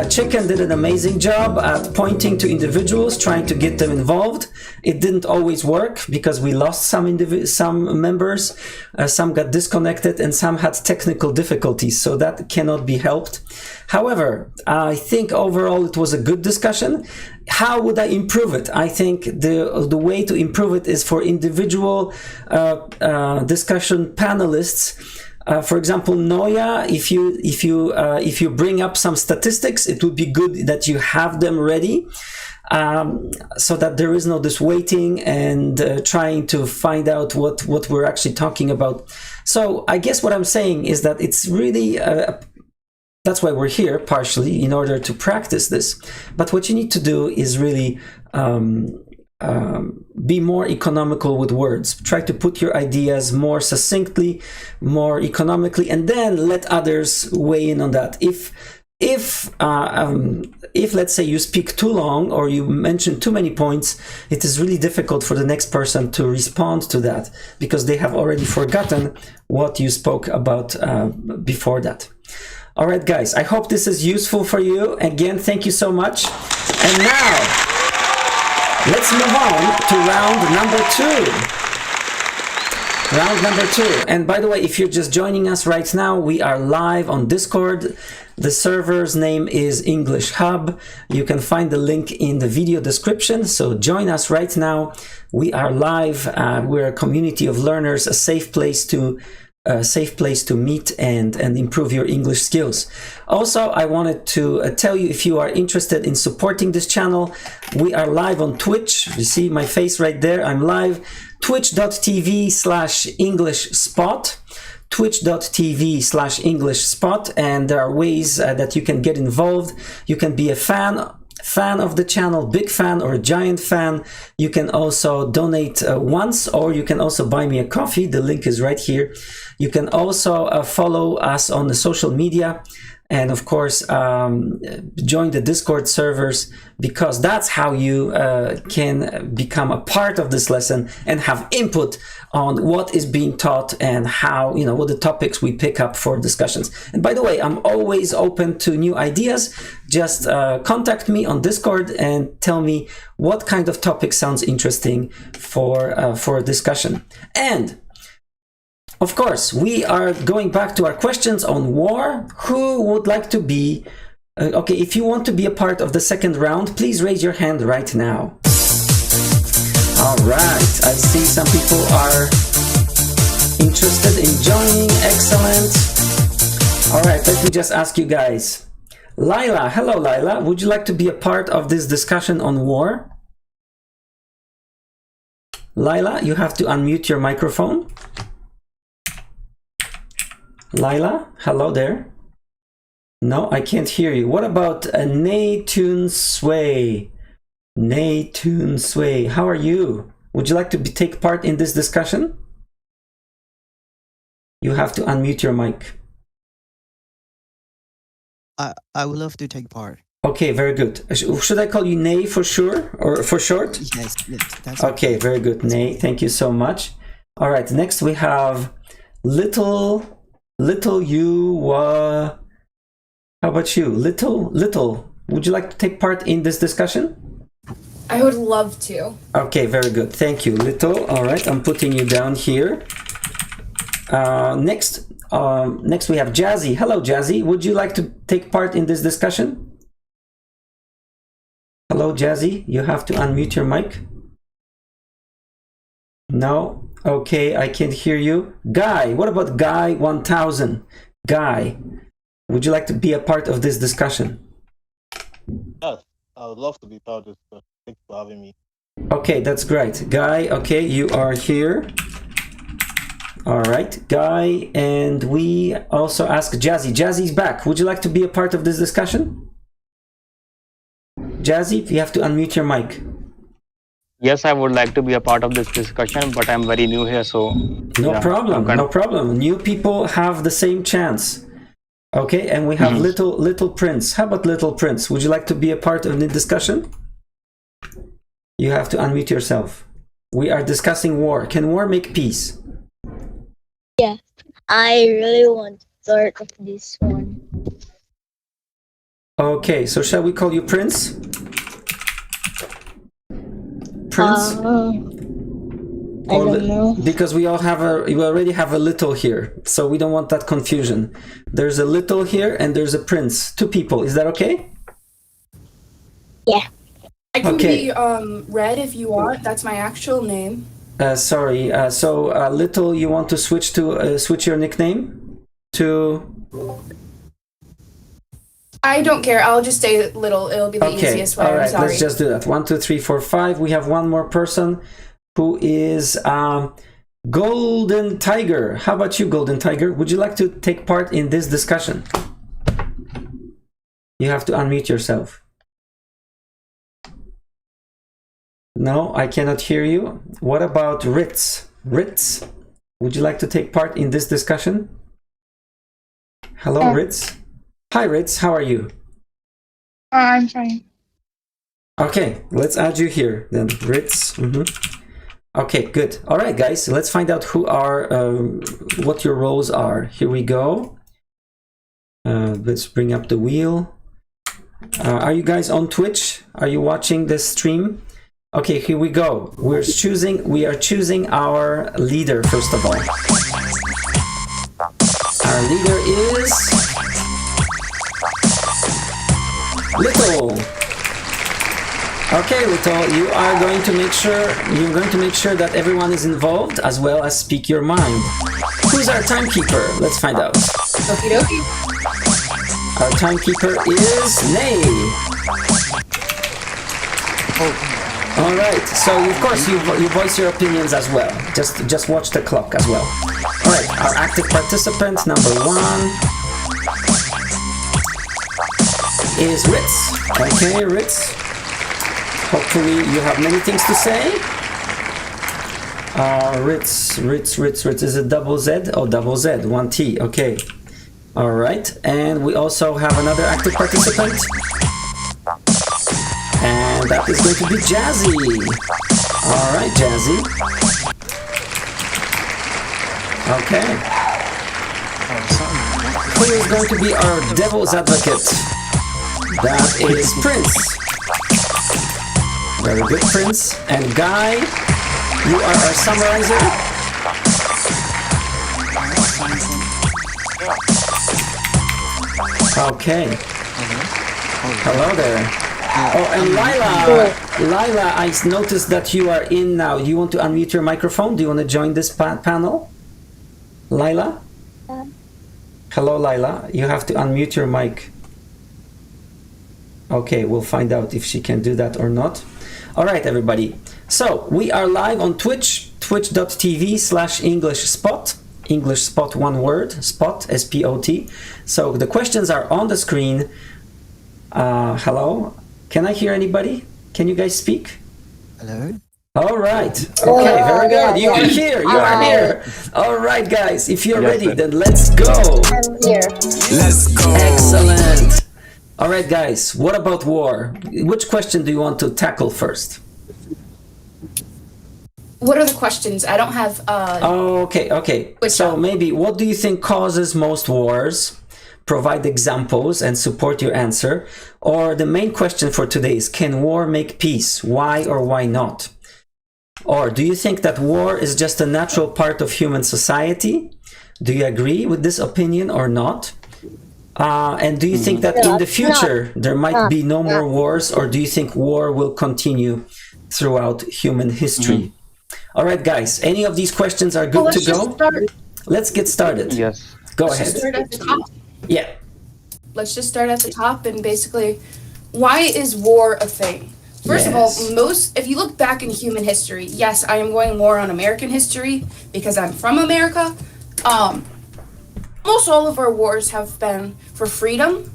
[SPEAKER 1] Chicken did an amazing job at pointing to individuals, trying to get them involved. It didn't always work because we lost some members, some got disconnected, and some had technical difficulties, so that cannot be helped. However, I think overall it was a good discussion. How would I improve it? I think the way to improve it is for individual discussion panelists. For example, Noya, if you bring up some statistics, it would be good that you have them ready, so that there is no this waiting and trying to find out what we're actually talking about. So I guess what I'm saying is that it's really that's why we're here, partially, in order to practice this. But what you need to do is really be more economical with words. Try to put your ideas more succinctly, more economically, and then let others weigh in on that. If let's say you speak too long or you mention too many points, it is really difficult for the next person to respond to that, because they have already forgotten what you spoke about before that. All right, guys, I hope this is useful for you. Again, thank you so much. And now, let's move on to round number 2. Round number 2. And by the way, if you're just joining us right now, we are live on Discord. The server's name is English Hub. You can find the link in the video description. So join us right now. We are live. We're a community of learners, a safe place to meet and improve your English skills. Also, I wanted to tell you, if you are interested in supporting this channel, we are live on Twitch. You see my face right there. I'm live. Twitch.tv/EnglishSpot. Twitch.tv/EnglishSpot. And there are ways that you can get involved. You can be a fan of the channel, big fan or a giant fan. You can also donate once, or you can also buy me a coffee. The link is right here. You can also follow us on the social media, and of course join the Discord servers, because that's how you can become a part of this lesson and have input on what is being taught and how, what the topics we pick up for discussions. And by the way, I'm always open to new ideas. Just contact me on Discord and tell me what kind of topic sounds interesting for a discussion. And of course, we are going back to our questions on war. Who would like to be... okay, if you want to be a part of the second round, please raise your hand right now. All right, I see some people are interested in joining. Excellent. All right, let me just ask you guys. Lila, hello Lila, would you like to be a part of this discussion on war? Lila, you have to unmute your microphone. Lila, hello there. No, I can't hear you. What about Nay Tun Sway? Nay Tun Sway, how are you? Would you like to take part in this discussion? You have to unmute your mic.
[SPEAKER 8] I would love to take part.
[SPEAKER 1] Okay, very good. Should I call you Nay for sure, or for short?
[SPEAKER 8] Yes, that's
[SPEAKER 1] okay. Very good, Nay. Thank you so much. All right, next we have Little you. How about you, Little? Would you like to take part in this discussion?
[SPEAKER 9] I would love to.
[SPEAKER 1] Okay, very good. Thank you, Little. All right, I'm putting you down here. Next we have Jazzy. Hello, Jazzy. Would you like to take part in this discussion? Hello, Jazzy. You have to unmute your mic. No? Okay, I can't hear you. Guy, what about Guy 1000? Guy, would you like to be a part of this discussion?
[SPEAKER 10] Yes, I would love to be part of this. Thanks for having me.
[SPEAKER 1] Okay, that's great. Guy, okay, you are here. All right, Guy, and we also ask Jazzy. Jazzy's back. Would you like to be a part of this discussion? Jazzy, you have to unmute your mic.
[SPEAKER 11] Yes, I would like to be a part of this discussion, but I'm very new here, so...
[SPEAKER 1] No problem, no problem. New people have the same chance. Okay, and we have Little Prince. How about Little Prince? Would you like to be a part of the discussion? You have to unmute yourself. We are discussing war. Can war make peace?
[SPEAKER 12] Yeah, I really want to start with this one.
[SPEAKER 1] Okay, so shall we call you Prince? Prince?
[SPEAKER 12] I don't know.
[SPEAKER 1] Because we already have a Little here, so we don't want that confusion. There's a Little here and there's a Prince. 2 people. Is that okay?
[SPEAKER 12] Yeah.
[SPEAKER 9] I can be Red if you want. That's my actual name.
[SPEAKER 1] Sorry. So Little, you want to switch your nickname to?
[SPEAKER 9] I don't care. I'll just say Little. It'll be the easiest way.
[SPEAKER 1] All right.
[SPEAKER 9] I'm sorry.
[SPEAKER 1] Let's just do that. 1, 2, 3, 4, 5. We have one more person who is Golden Tiger. How about you, Golden Tiger? Would you like to take part in this discussion? You have to unmute yourself. No, I cannot hear you. What about Ritz? Ritz, would you like to take part in this discussion? Hello, Ritz. Hi, Ritz. How are you?
[SPEAKER 3] I'm fine.
[SPEAKER 1] Okay, let's add you here then, Ritz. Okay, good. All right, guys. Let's find out what your roles are. Here we go. Let's bring up the wheel. Are you guys on Twitch? Are you watching this stream? Okay, here we go. We are choosing our leader first of all. Our leader is Little. Okay, Little, you're going to make sure that everyone is involved as well as speak your mind. Who's our timekeeper? Let's find out.
[SPEAKER 9] Okie dokie.
[SPEAKER 1] Our timekeeper is Nay. All right, so of course you voice your opinions as well. Just watch the clock as well. All right, our active participant number 1 is Ritz. Okay, Ritz. Hopefully you have many things to say. Ritz. Is it double Z? Oh, double Z, 1 T. Okay. All right, and we also have another active participant. And that is going to be Jazzy. All right, Jazzy. Okay. Who is going to be our devil's advocate? That is Prince. Very good, Prince. And Guy, you are our summarizer. Okay. Hello there. Oh, and Lila, I noticed that you are in now. You want to unmute your microphone? Do you want to join this panel? Lila? Hello, Lila. You have to unmute your mic. Okay, we'll find out if she can do that or not. All right, everybody. So we are live on Twitch, twitch.tv/EnglishSpot. English Spot, one word, Spot, S-P-O-T. So the questions are on the screen. Hello? Can I hear anybody? Can you guys speak?
[SPEAKER 8] Hello?
[SPEAKER 1] All right. Okay, very good. You are here. You are here. All right, guys. If you're ready, then let's go.
[SPEAKER 12] I'm here.
[SPEAKER 1] Let's go. Excellent. All right, guys. What about war? Which question do you want to tackle first?
[SPEAKER 9] What are the questions? I don't have.
[SPEAKER 1] Okay. So maybe, what do you think causes most wars? Provide examples and support your answer. Or the main question for today is, can war make peace? Why or why not? Or do you think that war is just a natural part of human society? Do you agree with this opinion or not? And do you think that in the future there might be no more wars, or do you think war will continue throughout human history? All right, guys, any of these questions are good to go? Let's get started.
[SPEAKER 11] Yes.
[SPEAKER 1] Go
[SPEAKER 9] Let's
[SPEAKER 1] ahead.
[SPEAKER 9] just start at the top.
[SPEAKER 1] Yeah.
[SPEAKER 9] Let's just start at the top and basically, why is war a thing? First of all, if you look back in human history, yes, I am going more on American history because I'm from America. Almost all of our wars have been for freedom,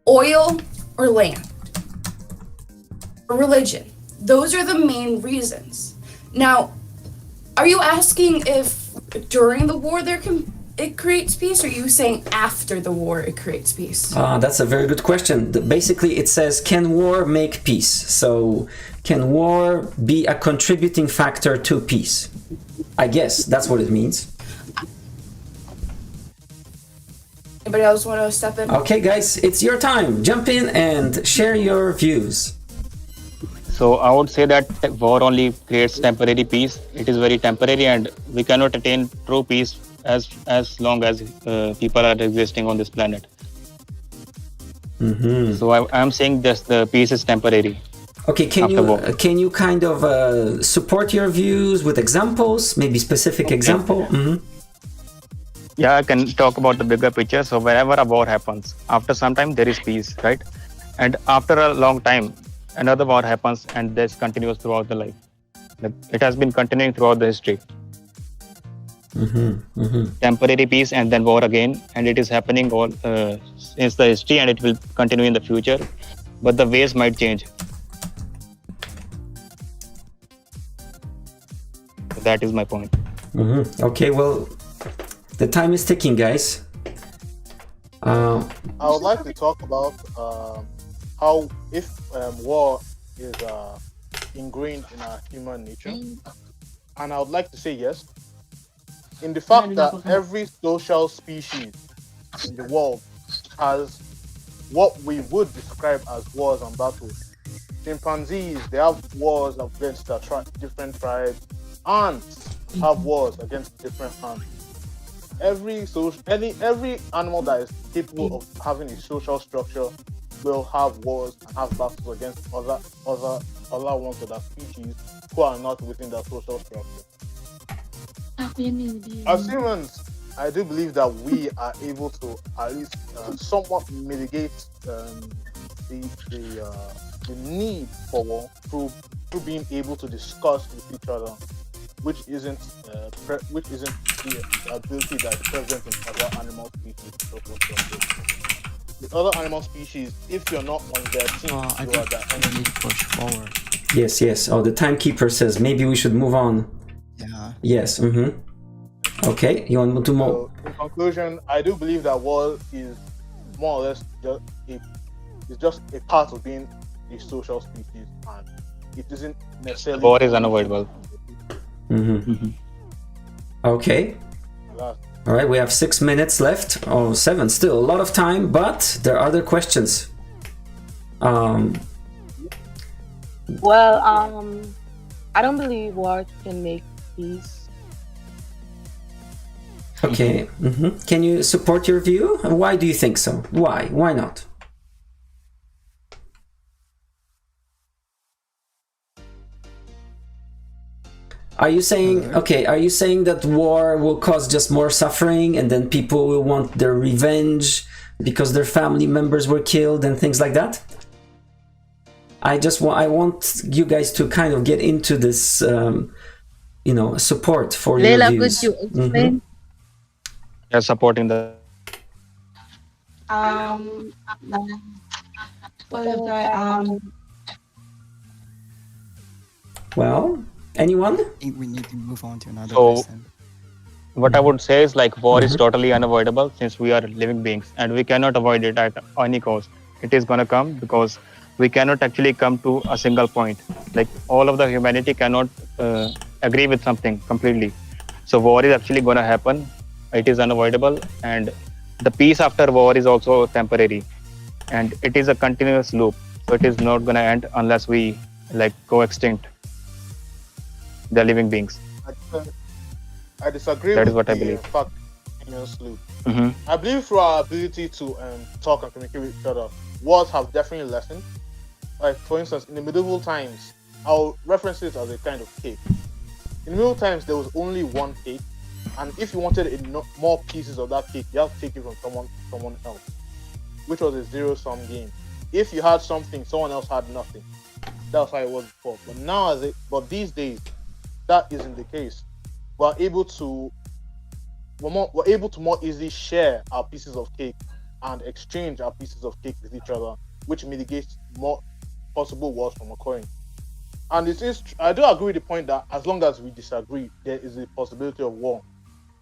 [SPEAKER 9] oil, or land, or religion. Those are the main reasons. Now, are you asking if during the war it creates peace, or are you saying after the war it creates peace?
[SPEAKER 1] That's a very good question. Basically, it says, can war make peace? So, can war be a contributing factor to peace? I guess that's what it means.
[SPEAKER 9] Anybody else want to step in?
[SPEAKER 1] Okay, guys, it's your time. Jump in and share your views.
[SPEAKER 11] So I would say that war only creates temporary peace. It is very temporary, and we cannot attain true peace as long as people are existing on this planet. So I am saying just the peace is temporary.
[SPEAKER 1] Okay, can you kind of support your views with examples, maybe specific example?
[SPEAKER 11] Yeah, I can talk about the bigger picture. So whenever a war happens, after some time there is peace, right? And after a long time, another war happens, and this continues throughout the life. It has been continuing throughout the history. Temporary peace and then war again, and it is happening all since the history, and it will continue in the future, but the ways might change. That is my point.
[SPEAKER 1] Okay, well, the time is ticking, guys.
[SPEAKER 10] I would like to talk about how if war is ingrained in our human nature, and I would like to say yes, in the fact that every social species in the world has what we would describe as wars and battles. Chimpanzees, they have wars against different tribes. Ants have wars against different ants. Every animal that is capable of having a social structure will have wars and have battles against other ones of that species who are not within that social structure. As humans, I do believe that we are able to at least somewhat mitigate the need for war through being able to discuss with each other, which isn't the ability that is present in other animal species. The other animal species, if you're not on their team, you are their enemy.
[SPEAKER 8] Push forward.
[SPEAKER 1] Yes. Oh, the timekeeper says maybe we should move on.
[SPEAKER 8] Yeah.
[SPEAKER 1] Yes. Okay, you want to move?
[SPEAKER 10] So, in conclusion, I do believe that war is more or less just a part of being a social species, and it isn't necessarily.
[SPEAKER 11] War is unavoidable.
[SPEAKER 1] Okay. All right, we have 6 minutes left. Oh, 7, still a lot of time, but there are other questions.
[SPEAKER 13] Well, I don't believe war can make peace.
[SPEAKER 1] Okay. Can you support your view? Why do you think so? Why? Why not? Are you saying, okay, are you saying that war will cause just more suffering and then people will want their revenge because their family members were killed and things like that? I want you guys to kind of get into this, support for your
[SPEAKER 2] Leila,
[SPEAKER 1] views.
[SPEAKER 2] could you explain?
[SPEAKER 11] They're supporting the.
[SPEAKER 1] Well, anyone?
[SPEAKER 8] I think we need to move on to another
[SPEAKER 11] So,
[SPEAKER 8] person.
[SPEAKER 11] what I would say is like war is totally unavoidable since we are living beings and we cannot avoid it at any cost. It is gonna come because we cannot actually come to a single point. Like all of the humanity cannot agree with something completely. So war is actually gonna happen. It is unavoidable, and the peace after war is also temporary, and it is a continuous loop. So it is not gonna end unless we like go extinct. The living beings.
[SPEAKER 10] I disagree
[SPEAKER 11] That
[SPEAKER 10] with
[SPEAKER 11] is what I
[SPEAKER 10] the
[SPEAKER 11] believe.
[SPEAKER 10] fact continuous loop.
[SPEAKER 11] Mm-hmm.
[SPEAKER 10] I believe through our ability to talk and communicate with each other, wars have definitely lessened. Like for instance, in the medieval times, I'll reference it as a kind of cake. In medieval times, there was only one cake, and if you wanted more pieces of that cake, you have to take it from someone else, which was a zero-sum game. If you had something, someone else had nothing. That's how it was before. But these days, that isn't the case. We're able to more easily share our pieces of cake and exchange our pieces of cake with each other, which mitigates more possible wars from occurring. And I do agree with the point that as long as we disagree, there is a possibility of war.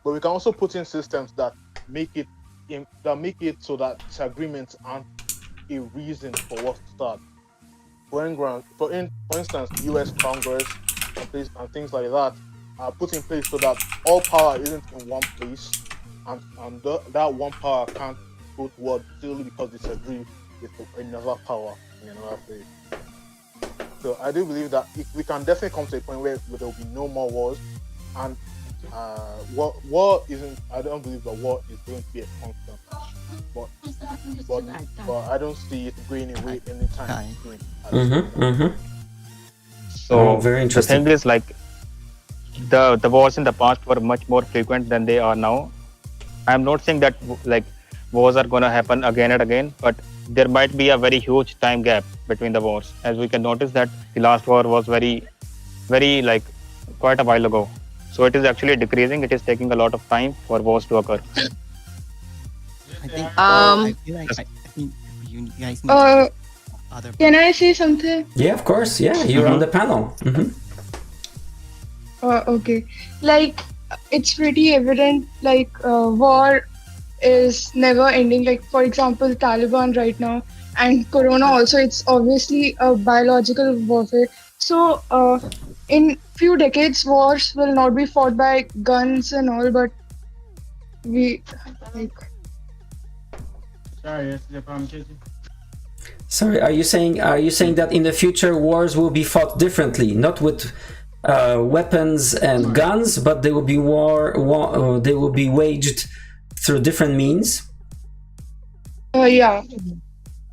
[SPEAKER 10] But we can also put in systems that make it so that disagreements aren't a reason for wars to start. For instance, the U.S. Congress and things like that are put in place so that all power isn't in one place, and that one power can't go to war solely because they disagree with another power in another place. So I do believe that we can definitely come to a point where there will be no more wars, and war isn't. I don't believe that war is going to be a constant, but I don't see it going away anytime soon.
[SPEAKER 11] So
[SPEAKER 1] very
[SPEAKER 11] the
[SPEAKER 1] interesting.
[SPEAKER 11] thing is like the wars in the past were much more frequent than they are now. I'm not saying that like wars are going to happen again and again, but there might be a very huge time gap between the wars. As we can notice that the last war was very like quite a while ago. So it is actually decreasing. It is taking a lot of time for wars to occur.
[SPEAKER 8] I think I think you guys need other.
[SPEAKER 3] Can I say something?
[SPEAKER 1] Yeah, of course. Yeah, you're on the panel.
[SPEAKER 3] Okay. Like, it's pretty evident, like, war is never ending. Like, for example, Taliban right now and Corona also, it's obviously a biological warfare. So, in few decades, wars will not be fought by guns and all, but we, like...
[SPEAKER 1] Sorry, are you saying that in the future wars will be fought differently, not with weapons and guns, but they will be they will be waged through different means?
[SPEAKER 3] Yeah.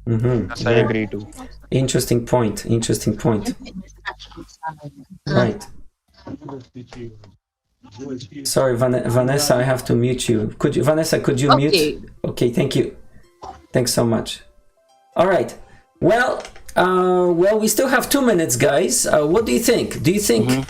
[SPEAKER 11] Yes, I agree too.
[SPEAKER 1] Interesting point. Right. Sorry, Vanessa, I have to mute you. Vanessa, could you mute? Okay, thank you. Thanks so much. All right. Well, we still have 2 minutes, guys. What do you think? Do you think?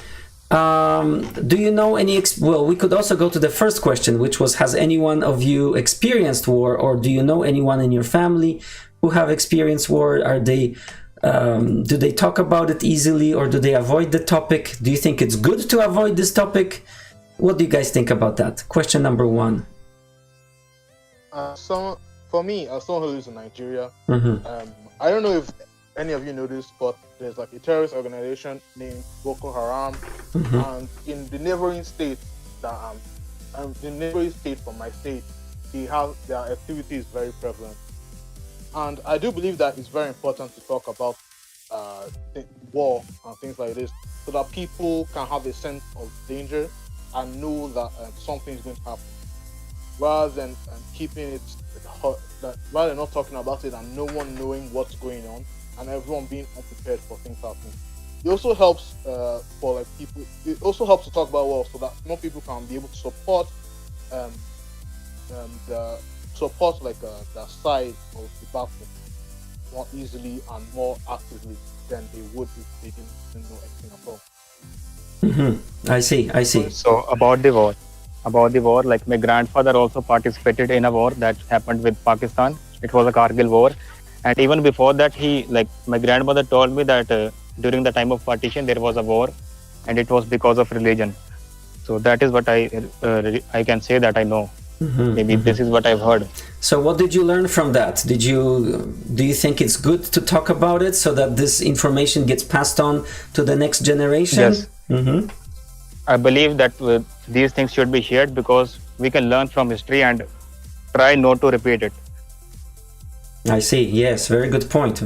[SPEAKER 1] Do you know any? Well, we could also go to the first question, which was: has anyone of you experienced war, or do you know anyone in your family who have experienced war? Are they? Do they talk about it easily, or do they avoid the topic? Do you think it's good to avoid this topic? What do you guys think about that? Question number 1.
[SPEAKER 10] For me, as someone who lives in Nigeria, I don't know if any of you know this, but there's like a terrorist organization named Boko Haram, and in the neighboring state from my state, their activity is very prevalent, and I do believe that it's very important to talk about war and things like this, so that people can have a sense of danger and know that something is going to happen. rather than keeping it rather than not talking about it and no one knowing what's going on and everyone being unprepared for things happening. It also helps for like people. It also helps to talk about war so that more people can be able to support the side of the battle more easily and more actively than they would if they didn't know anything at all.
[SPEAKER 1] I see.
[SPEAKER 11] So about the war, like my grandfather also participated in a war that happened with Pakistan. It was a Kargil war, and even before that, my grandmother told me that during the time of partition there was a war, and it was because of religion. So that is what I can say that I know. Maybe this is what I've heard.
[SPEAKER 1] So what did you learn from that? Do you think it's good to talk about it so that this information gets passed on to the next generation?
[SPEAKER 11] Yes. I believe that these things should be shared because we can learn from history and try not to repeat it.
[SPEAKER 1] I see. Yes, very good point.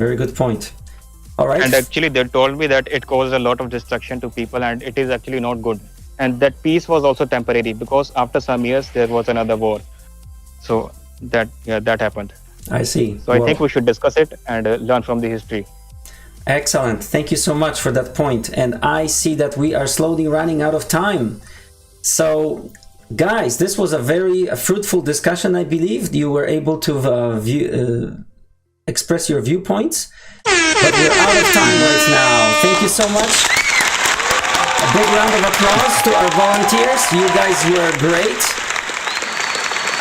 [SPEAKER 1] All right.
[SPEAKER 11] And actually they told me that it caused a lot of destruction to people and it is actually not good. And that peace was also temporary because after some years there was another war. So that happened.
[SPEAKER 1] I see.
[SPEAKER 11] So I think we should discuss it and learn from the history.
[SPEAKER 1] Excellent. Thank you so much for that point. And I see that we are slowly running out of time. So guys, this was a very fruitful discussion. I believe you were able to express your viewpoints, but we're out of time right now. Thank you so much. A big round of applause to our volunteers. You guys, you are great.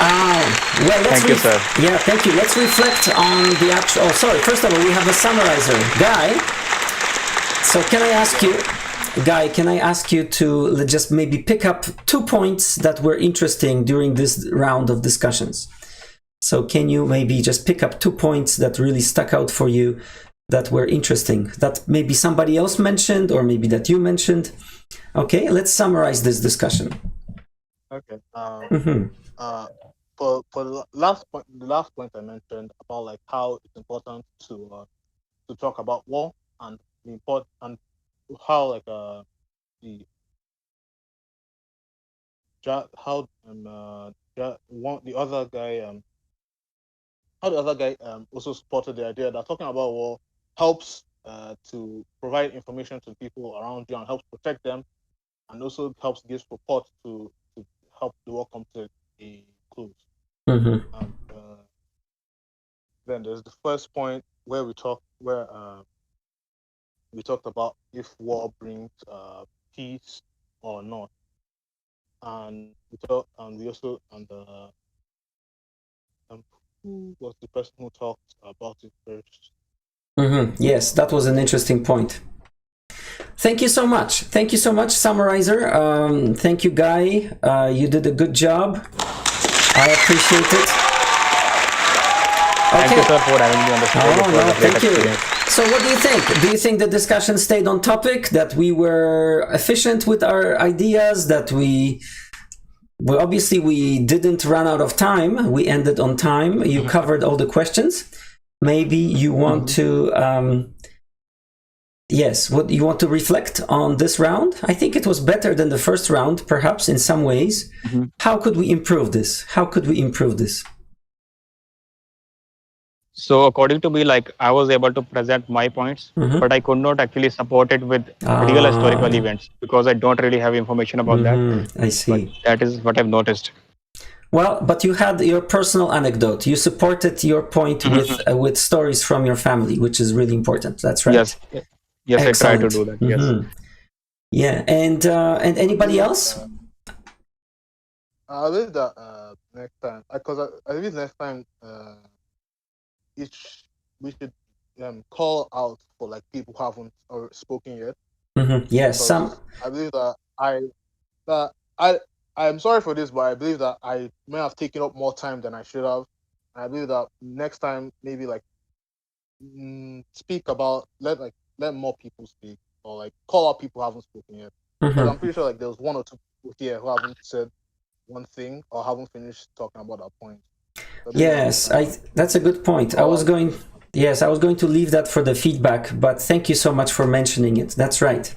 [SPEAKER 11] Thank you, sir.
[SPEAKER 1] Yeah, thank you. Let's reflect on the actual... Oh, sorry. First of all, we have a summarizer. Guy, so can I ask you to just maybe pick up 2 points that were interesting during this round of discussions? So can you maybe just pick up 2 points that really stuck out for you, that were interesting, that maybe somebody else mentioned or maybe that you mentioned? Okay, let's summarize this discussion.
[SPEAKER 10] Okay. For the last point I mentioned about like how it's important to talk about war and the important and how like the other guy also supported the idea that talking about war helps to provide information to people around you and helps protect them, and also helps give support to help the war come to a close. Then there's the first point where we talked about if war brings peace or not, and who was the person who talked about it first?
[SPEAKER 1] Yes, that was an interesting point. Thank you so much, Summarizer. Thank you, Guy. You did a good job. I appreciate it.
[SPEAKER 11] Thank you, sir, for having me on the show.
[SPEAKER 1] Thank you. So what do you think? Do you think the discussion stayed on topic, that we were efficient with our ideas, that we obviously we didn't run out of time, we ended on time, you covered all the questions? Maybe you want to what you want to reflect on this round? I think it was better than the first round, perhaps in some ways. How could we improve this?
[SPEAKER 11] So according to me, like I was able to present my points, but I could not actually support it with real historical events because I don't really have information about that.
[SPEAKER 1] I see.
[SPEAKER 11] But that is what I've noticed.
[SPEAKER 1] Well, but you had your personal anecdote. You supported your point with stories from your family, which is really important. That's right.
[SPEAKER 11] Yes, excellent. I try to do that. Yes.
[SPEAKER 10] Yeah,
[SPEAKER 1] and anybody else?
[SPEAKER 10] I believe that next time, because I believe next time, we should call out for like people who haven't spoken yet.
[SPEAKER 1] Yes,
[SPEAKER 10] I believe that I'm sorry for this, but I believe that I may have taken up more time than I should have. I believe that next time maybe like speak about let more people speak, or like call out people who haven't spoken yet. Because I'm pretty sure like there was 1 or 2 people here who haven't said one thing or haven't finished talking about that point.
[SPEAKER 1] Yes, that's a good point. I was going to leave that for the feedback, but thank you so much for mentioning it. That's right.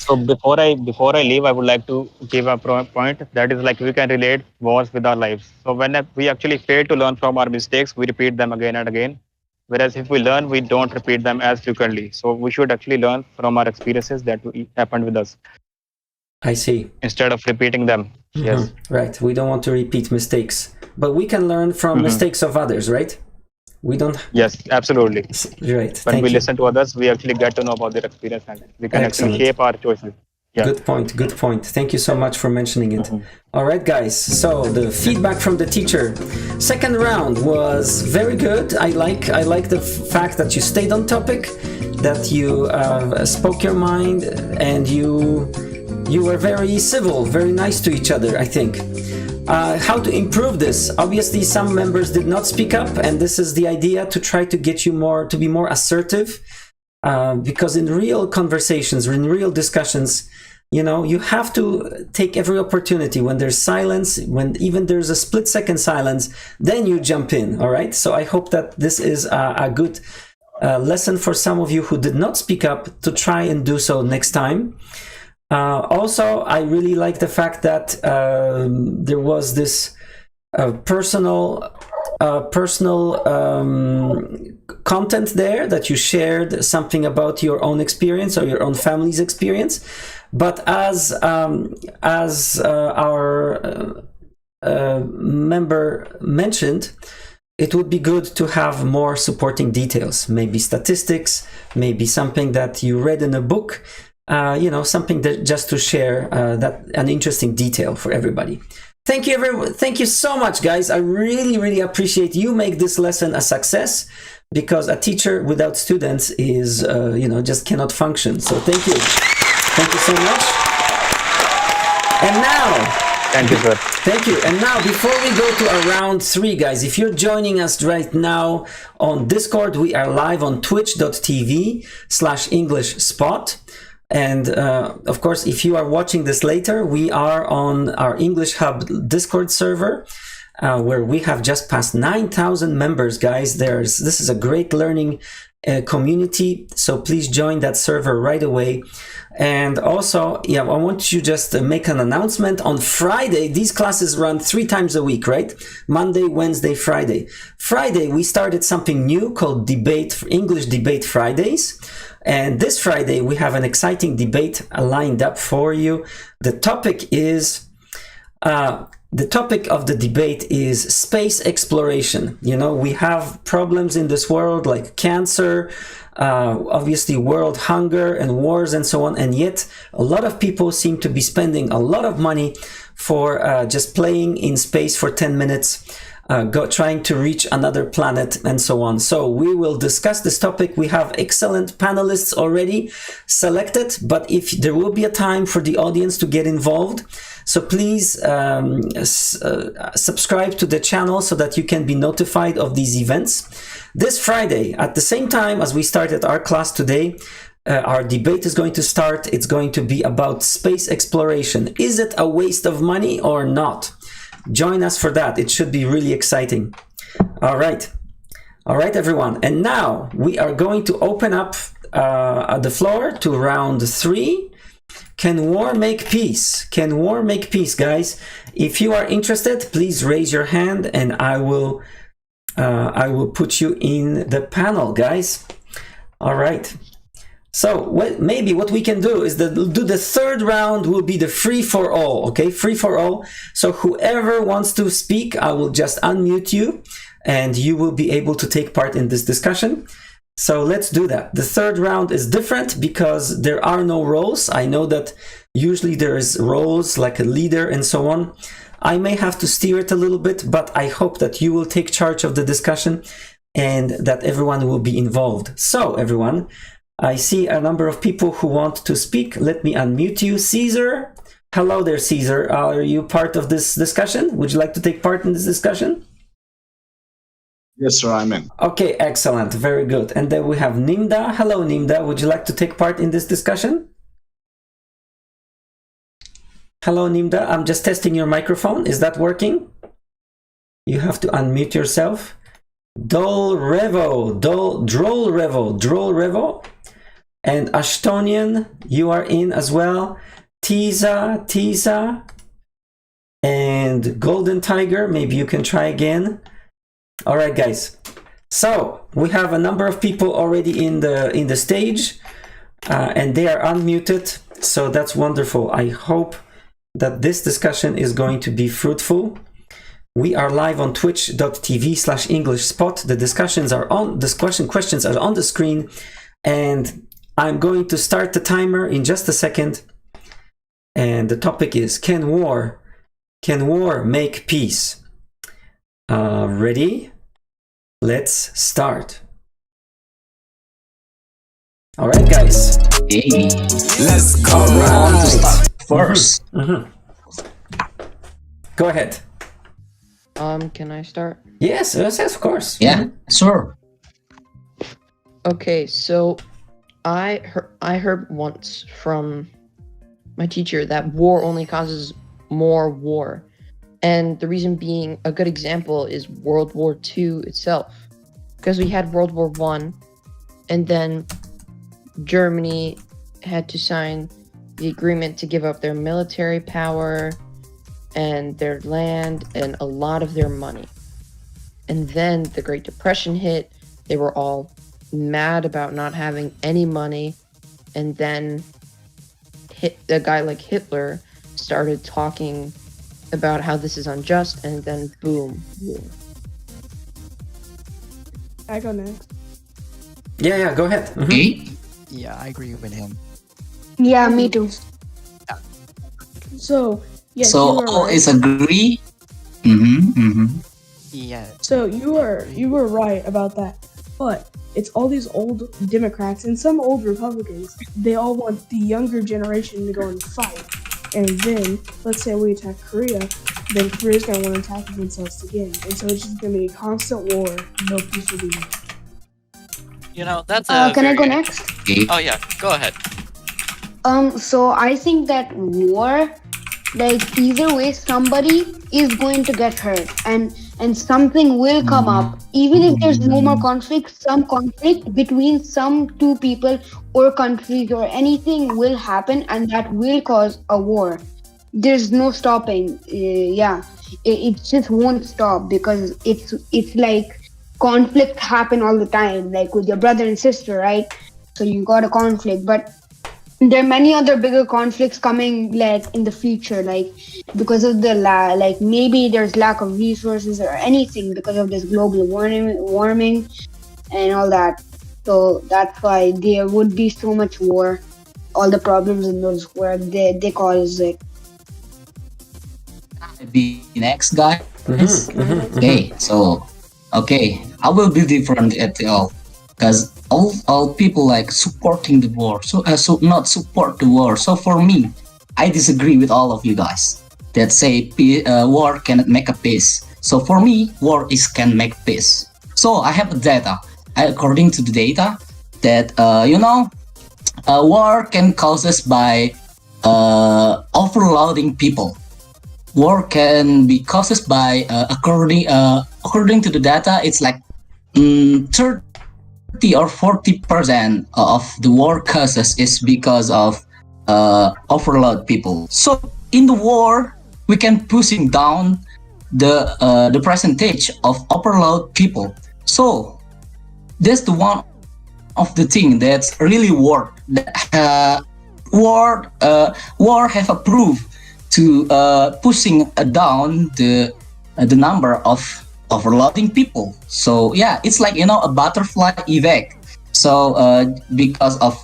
[SPEAKER 11] So before I leave, I would like to give a point that is like we can relate wars with our lives. So when we actually fail to learn from our mistakes, we repeat them again and again. Whereas if we learn, we don't repeat them as frequently. So we should actually learn from our experiences that happened with us.
[SPEAKER 1] I see.
[SPEAKER 11] Instead of repeating them. Yes.
[SPEAKER 1] Right. We don't want to repeat mistakes, but we can learn from mistakes of others, right? We don't.
[SPEAKER 11] Yes, absolutely.
[SPEAKER 1] Right.
[SPEAKER 11] When we listen to others, we actually get to know about their experience and we can actually shape our choices. Yeah.
[SPEAKER 1] Good point. Thank you so much for mentioning it. All right, guys. So the feedback from the teacher. Second round was very good. I like the fact that you stayed on topic, that you spoke your mind, and you were very civil, very nice to each other, I think. How to improve this? Obviously, some members did not speak up, and this is the idea, to try to get you to be more assertive, because in real conversations, in real discussions, you have to take every opportunity. When there's silence, when even there's a split-second silence, then you jump in, all right? So I hope that this is a good lesson for some of you who did not speak up, to try and do so next time. Also, I really like the fact that there was this personal content there, that you shared something about your own experience or your own family's experience. But as our member mentioned, it would be good to have more supporting details, maybe statistics, maybe something that you read in a book. Something that just to share an interesting detail for everybody. Thank you, everyone. Thank you so much, guys. I really, really appreciate you make this lesson a success, because a teacher without students is, just cannot function. So thank you. Thank you so much. And now,
[SPEAKER 11] thank you, sir.
[SPEAKER 1] Thank you. And now, before we go to our round 3, guys, if you're joining us right now on Discord, we are live on twitch.tv/EnglishSpot. And of course, if you are watching this later, we are on our English Hub Discord server, where we have just passed 9,000 members, guys. This is a great learning community, so please join that server right away. And also, I want to just make an announcement. On Friday, these classes run 3 times a week, right? Monday, Wednesday, Friday. Friday, we started something new called English Debate Fridays. And this Friday, we have an exciting debate lined up for you. The topic of the debate is space exploration. We have problems in this world like cancer, obviously world hunger and wars and so on. And yet a lot of people seem to be spending a lot of money for just playing in space for 10 minutes. Trying to reach another planet and so on. So we will discuss this topic. We have excellent panelists already selected, but if there will be a time for the audience to get involved, so please subscribe to the channel so that you can be notified of these events. This Friday, at the same time as we started our class today, our debate is going to start. It's going to be about space exploration. Is it a waste of money or not? Join us for that. It should be really exciting. All right, everyone. And now we are going to open up the floor to round 3. Can war make peace? Can war make peace, guys? If you are interested, please raise your hand, and I will put you in the panel, guys. All right. So maybe what we can do is the third round will be the free for all, okay? Free for all. So whoever wants to speak, I will just unmute you and you will be able to take part in this discussion. So let's do that. The third round is different because there are no roles. I know that usually there is roles like a leader and so on. I may have to steer it a little bit, but I hope that you will take charge of the discussion and that everyone will be involved. So everyone, I see a number of people who want to speak. Let me unmute you. Caesar. Hello there, Caesar. Are you part of this discussion? Would you like to take part in this discussion?
[SPEAKER 14] Yes, sir, I'm in.
[SPEAKER 1] Okay, excellent. Very good. And then we have Nimda. Hello, Nimda. Would you like to take part in this discussion? Hello, Nimda. I'm just testing your microphone. Is that working? You have to unmute yourself. Droll Revo. And Ashtonian, you are in as well. Tiza, and Golden Tiger, maybe you can try again. All right, guys. So we have a number of people already in the stage, and they are unmuted. So that's wonderful. I hope that this discussion is going to be fruitful. We are live on twitch.tv/EnglishSpot. The discussions are on, questions are on the screen, and I'm going to start the timer in just a second. And the topic is, can war make peace? Ready? Let's start. All right, guys.
[SPEAKER 6] Hey,
[SPEAKER 1] let's go.
[SPEAKER 6] All right. First.
[SPEAKER 1] Go ahead.
[SPEAKER 15] Can I start?
[SPEAKER 1] Yes, of course.
[SPEAKER 6] Yeah, sure.
[SPEAKER 15] Okay, so I heard once from my teacher that war only causes more war. And the reason being, a good example is World War II itself. Because we had World War I, and then Germany had to sign the agreement to give up their military power and their land and a lot of their money. And then the Great Depression hit. They were all mad about not having any money. And then a guy like Hitler started talking about how this is unjust, and then boom, war.
[SPEAKER 16] I go next.
[SPEAKER 1] Yeah, go ahead.
[SPEAKER 8] Yeah, I agree with him.
[SPEAKER 3] Yeah, me too.
[SPEAKER 16] So, yes,
[SPEAKER 6] so
[SPEAKER 16] you are
[SPEAKER 6] all
[SPEAKER 16] right.
[SPEAKER 6] is agree.
[SPEAKER 8] Yeah.
[SPEAKER 16] So you were right about that, but it's all these old Democrats and some old Republicans. They all want the younger generation to go and fight, and then let's say we attack Korea, then Korea's gonna want to attack against us again, and so it's just gonna be a constant war. No peace will be made.
[SPEAKER 17] You know, that's a
[SPEAKER 3] Can I go next?
[SPEAKER 17] Oh yeah, go ahead.
[SPEAKER 18] So I think that war, like either way, somebody is going to get hurt, and something will come up. Even if there's no more conflict, some conflict between some two people or countries or anything will happen, and that will cause a war. There's no stopping. It just won't stop, because it's like conflict happen all the time, like with your brother and sister, right? So you got a conflict, but there are many other bigger conflicts coming, like in the future, like because of the like maybe there's lack of resources or anything because of this global warming and all that. So that's why there would be so much war, all the problems in those where they cause it.
[SPEAKER 6] The next guy. Okay, so I will be different at all, because all people like supporting the war, so not support the war. So for me, I disagree with all of you guys that say war cannot make a peace. So for me, war can make peace. So I have data. According to the data, that war can causes by overloading people. War can be caused by according to the data, it's like 30 or 40% of the war causes is because of overload people. So in the war, we can pushing down the percentage of overload people. So that's the one of the thing that's really war have approved to pushing down the number of overloading people. So yeah, it's like a butterfly effect. So because of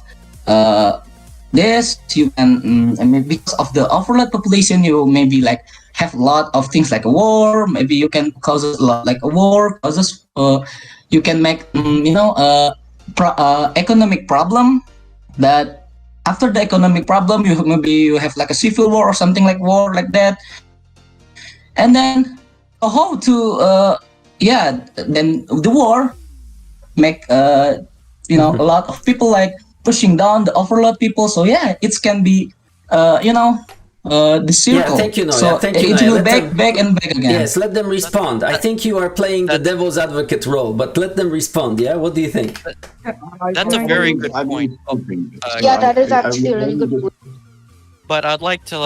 [SPEAKER 6] this, you can because of the overload population, you maybe like have a lot of things like a war. Maybe you can cause a lot like a war causes. You can make economic problem that. After the economic problem, you have like a civil war or something like war like that, and then how to then the war make a lot of people like pushing down the overload people. So yeah, it can be the circle.
[SPEAKER 1] Thank you, Noya.
[SPEAKER 6] So
[SPEAKER 1] Thank you,
[SPEAKER 6] it
[SPEAKER 1] Noya.
[SPEAKER 6] will
[SPEAKER 1] Let them-
[SPEAKER 6] back and back again.
[SPEAKER 1] Yes, let them respond. I think you are playing the devil's advocate role, but let them respond. Yeah, what do you think?
[SPEAKER 17] That's a very good point.
[SPEAKER 18] Yeah, that is actually a really good point.
[SPEAKER 17] But I'd like to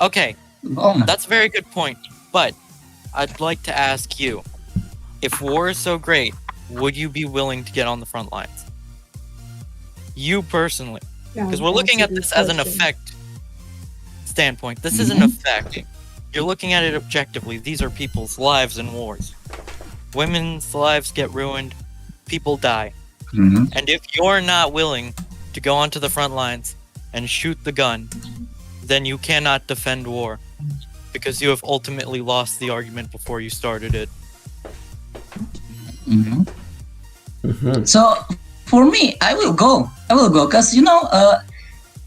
[SPEAKER 17] okay. That's a very good point. But I'd like to ask you, if war is so great, would you be willing to get on the front lines? You personally. Because we're looking at this as an effect standpoint. This is an effect. You're looking at it objectively. These are people's lives in wars. Women's lives get ruined. People die. And if you're not willing to go onto the front lines and shoot the gun, then you cannot defend war. Because you have ultimately lost the argument before you started it.
[SPEAKER 6] So for me, I will go because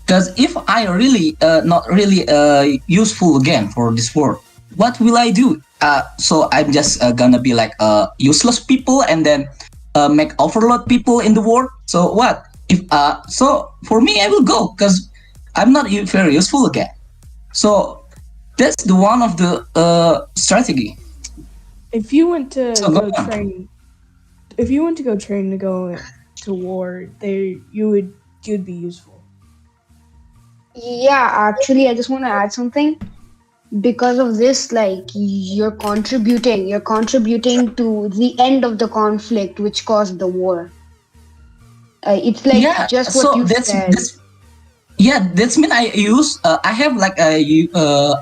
[SPEAKER 6] because if I really not really useful again for this world, what will I do? So I'm just gonna be like useless people and then make overload people in the world. So what if so for me, I will go because I'm not very useful again. So that's the one of the strategy.
[SPEAKER 16] If you went to go train to go to war, you'd be useful.
[SPEAKER 18] Yeah, actually, I just want to add something. Because of this, like you're contributing to the end of the conflict, which caused the war. It's like just what you said.
[SPEAKER 6] That's mean I use. I have like I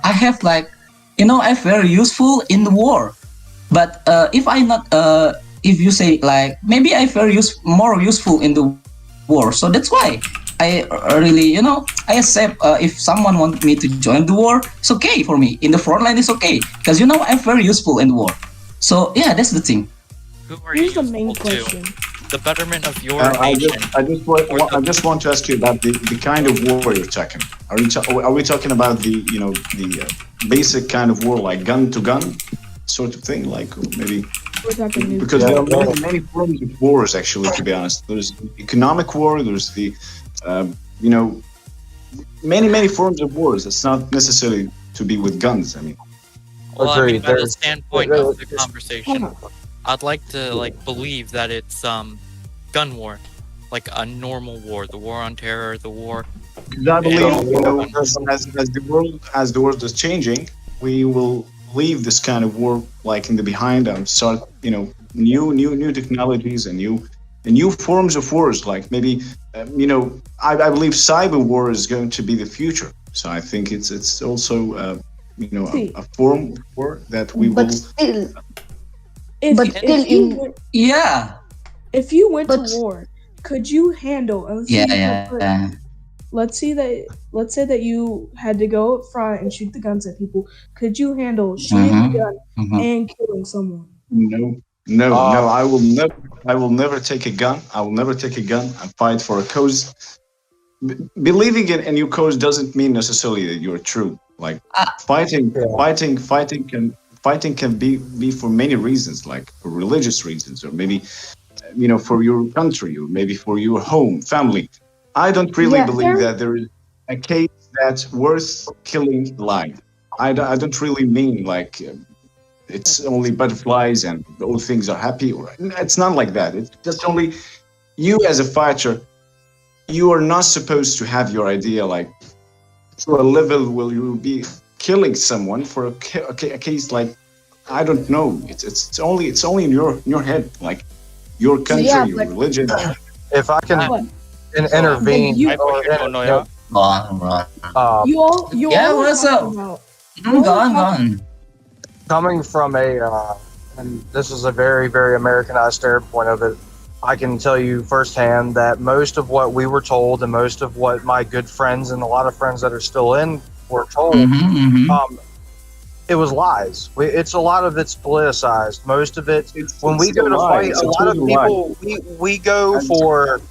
[SPEAKER 6] have like I'm very useful in the war. But if I not if you say like maybe I very more useful in the war, so that's why I really I accept if someone wants me to join the war, it's okay for me. In the front line, it's okay because I'm very useful in the war. So yeah, that's the thing.
[SPEAKER 17] Who are
[SPEAKER 16] Here's
[SPEAKER 17] you
[SPEAKER 16] the main
[SPEAKER 17] useful to?
[SPEAKER 16] question.
[SPEAKER 17] The betterment of your
[SPEAKER 14] I
[SPEAKER 17] nation.
[SPEAKER 14] just want to ask you about the kind of war you're talking. Are we talking about the basic kind of war like gun to gun sort of thing, like maybe? Because there are many forms of wars, actually. To be honest, there's economic war. There's the many forms of wars. It's not necessarily to be with guns. I mean,
[SPEAKER 17] Well, I mean, by the standpoint of the conversation, I'd like to believe that it's gun war, like a normal war, the war on terror, the war.
[SPEAKER 14] because I believe as the world is changing, we will leave this kind of war like in the behind and start new technologies and new forms of wars. Like maybe I believe cyber war is going to be the future. So I think it's also a form of war that we will.
[SPEAKER 16] If you went to war, could you handle? Let's say that you had to go up front and shoot the guns at people. Could you handle shooting the gun and killing someone?
[SPEAKER 14] No. I will never take a gun. I will never take a gun and fight for a cause. Believing in your cause doesn't mean necessarily that you're true. Like fighting can be for many reasons, like for religious reasons, or maybe for your country, or maybe for your home, family. I don't really believe that there is a case that's worth killing live. I don't really mean like it's only butterflies and all things are happy. It's not like that. It's just only you as a fighter. You are not supposed to have your idea like to a level where you will be killing someone for a case like I don't know. It's only in your head, like your country, your religion.
[SPEAKER 19] If I can intervene,
[SPEAKER 6] What's up? Go on.
[SPEAKER 19] Coming from and this is a very, very Americanized standpoint of it, I can tell you firsthand that most of what we were told and most of what my good friends and a lot of friends that are still in were told, it was lies. It's a lot of it's politicized. Most of it, when we go to fight, a lot of people, we go for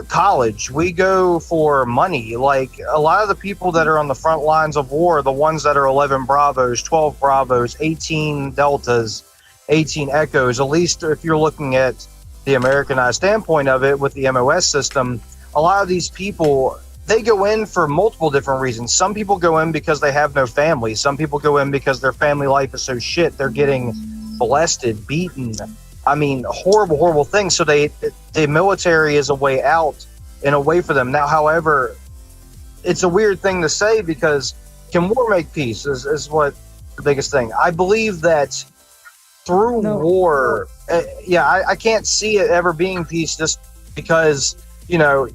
[SPEAKER 19] college, we go for money. Like a lot of the people that are on the front lines of war, the ones that are 11 Bravos, 12 Bravos, 18 Deltas, 18 Echoes, at least if you're looking at the Americanized standpoint of it with the MOS system, a lot of these people, they go in for multiple different reasons. Some people go in because they have no family. Some people go in because their family life is so shit. They're getting molested, beaten. I mean, horrible, horrible things. So the military is a way out and a way for them. Now, however, it's a weird thing to say because can war make peace is what the biggest thing. I believe that through war, I can't see it ever being peace just because, you know,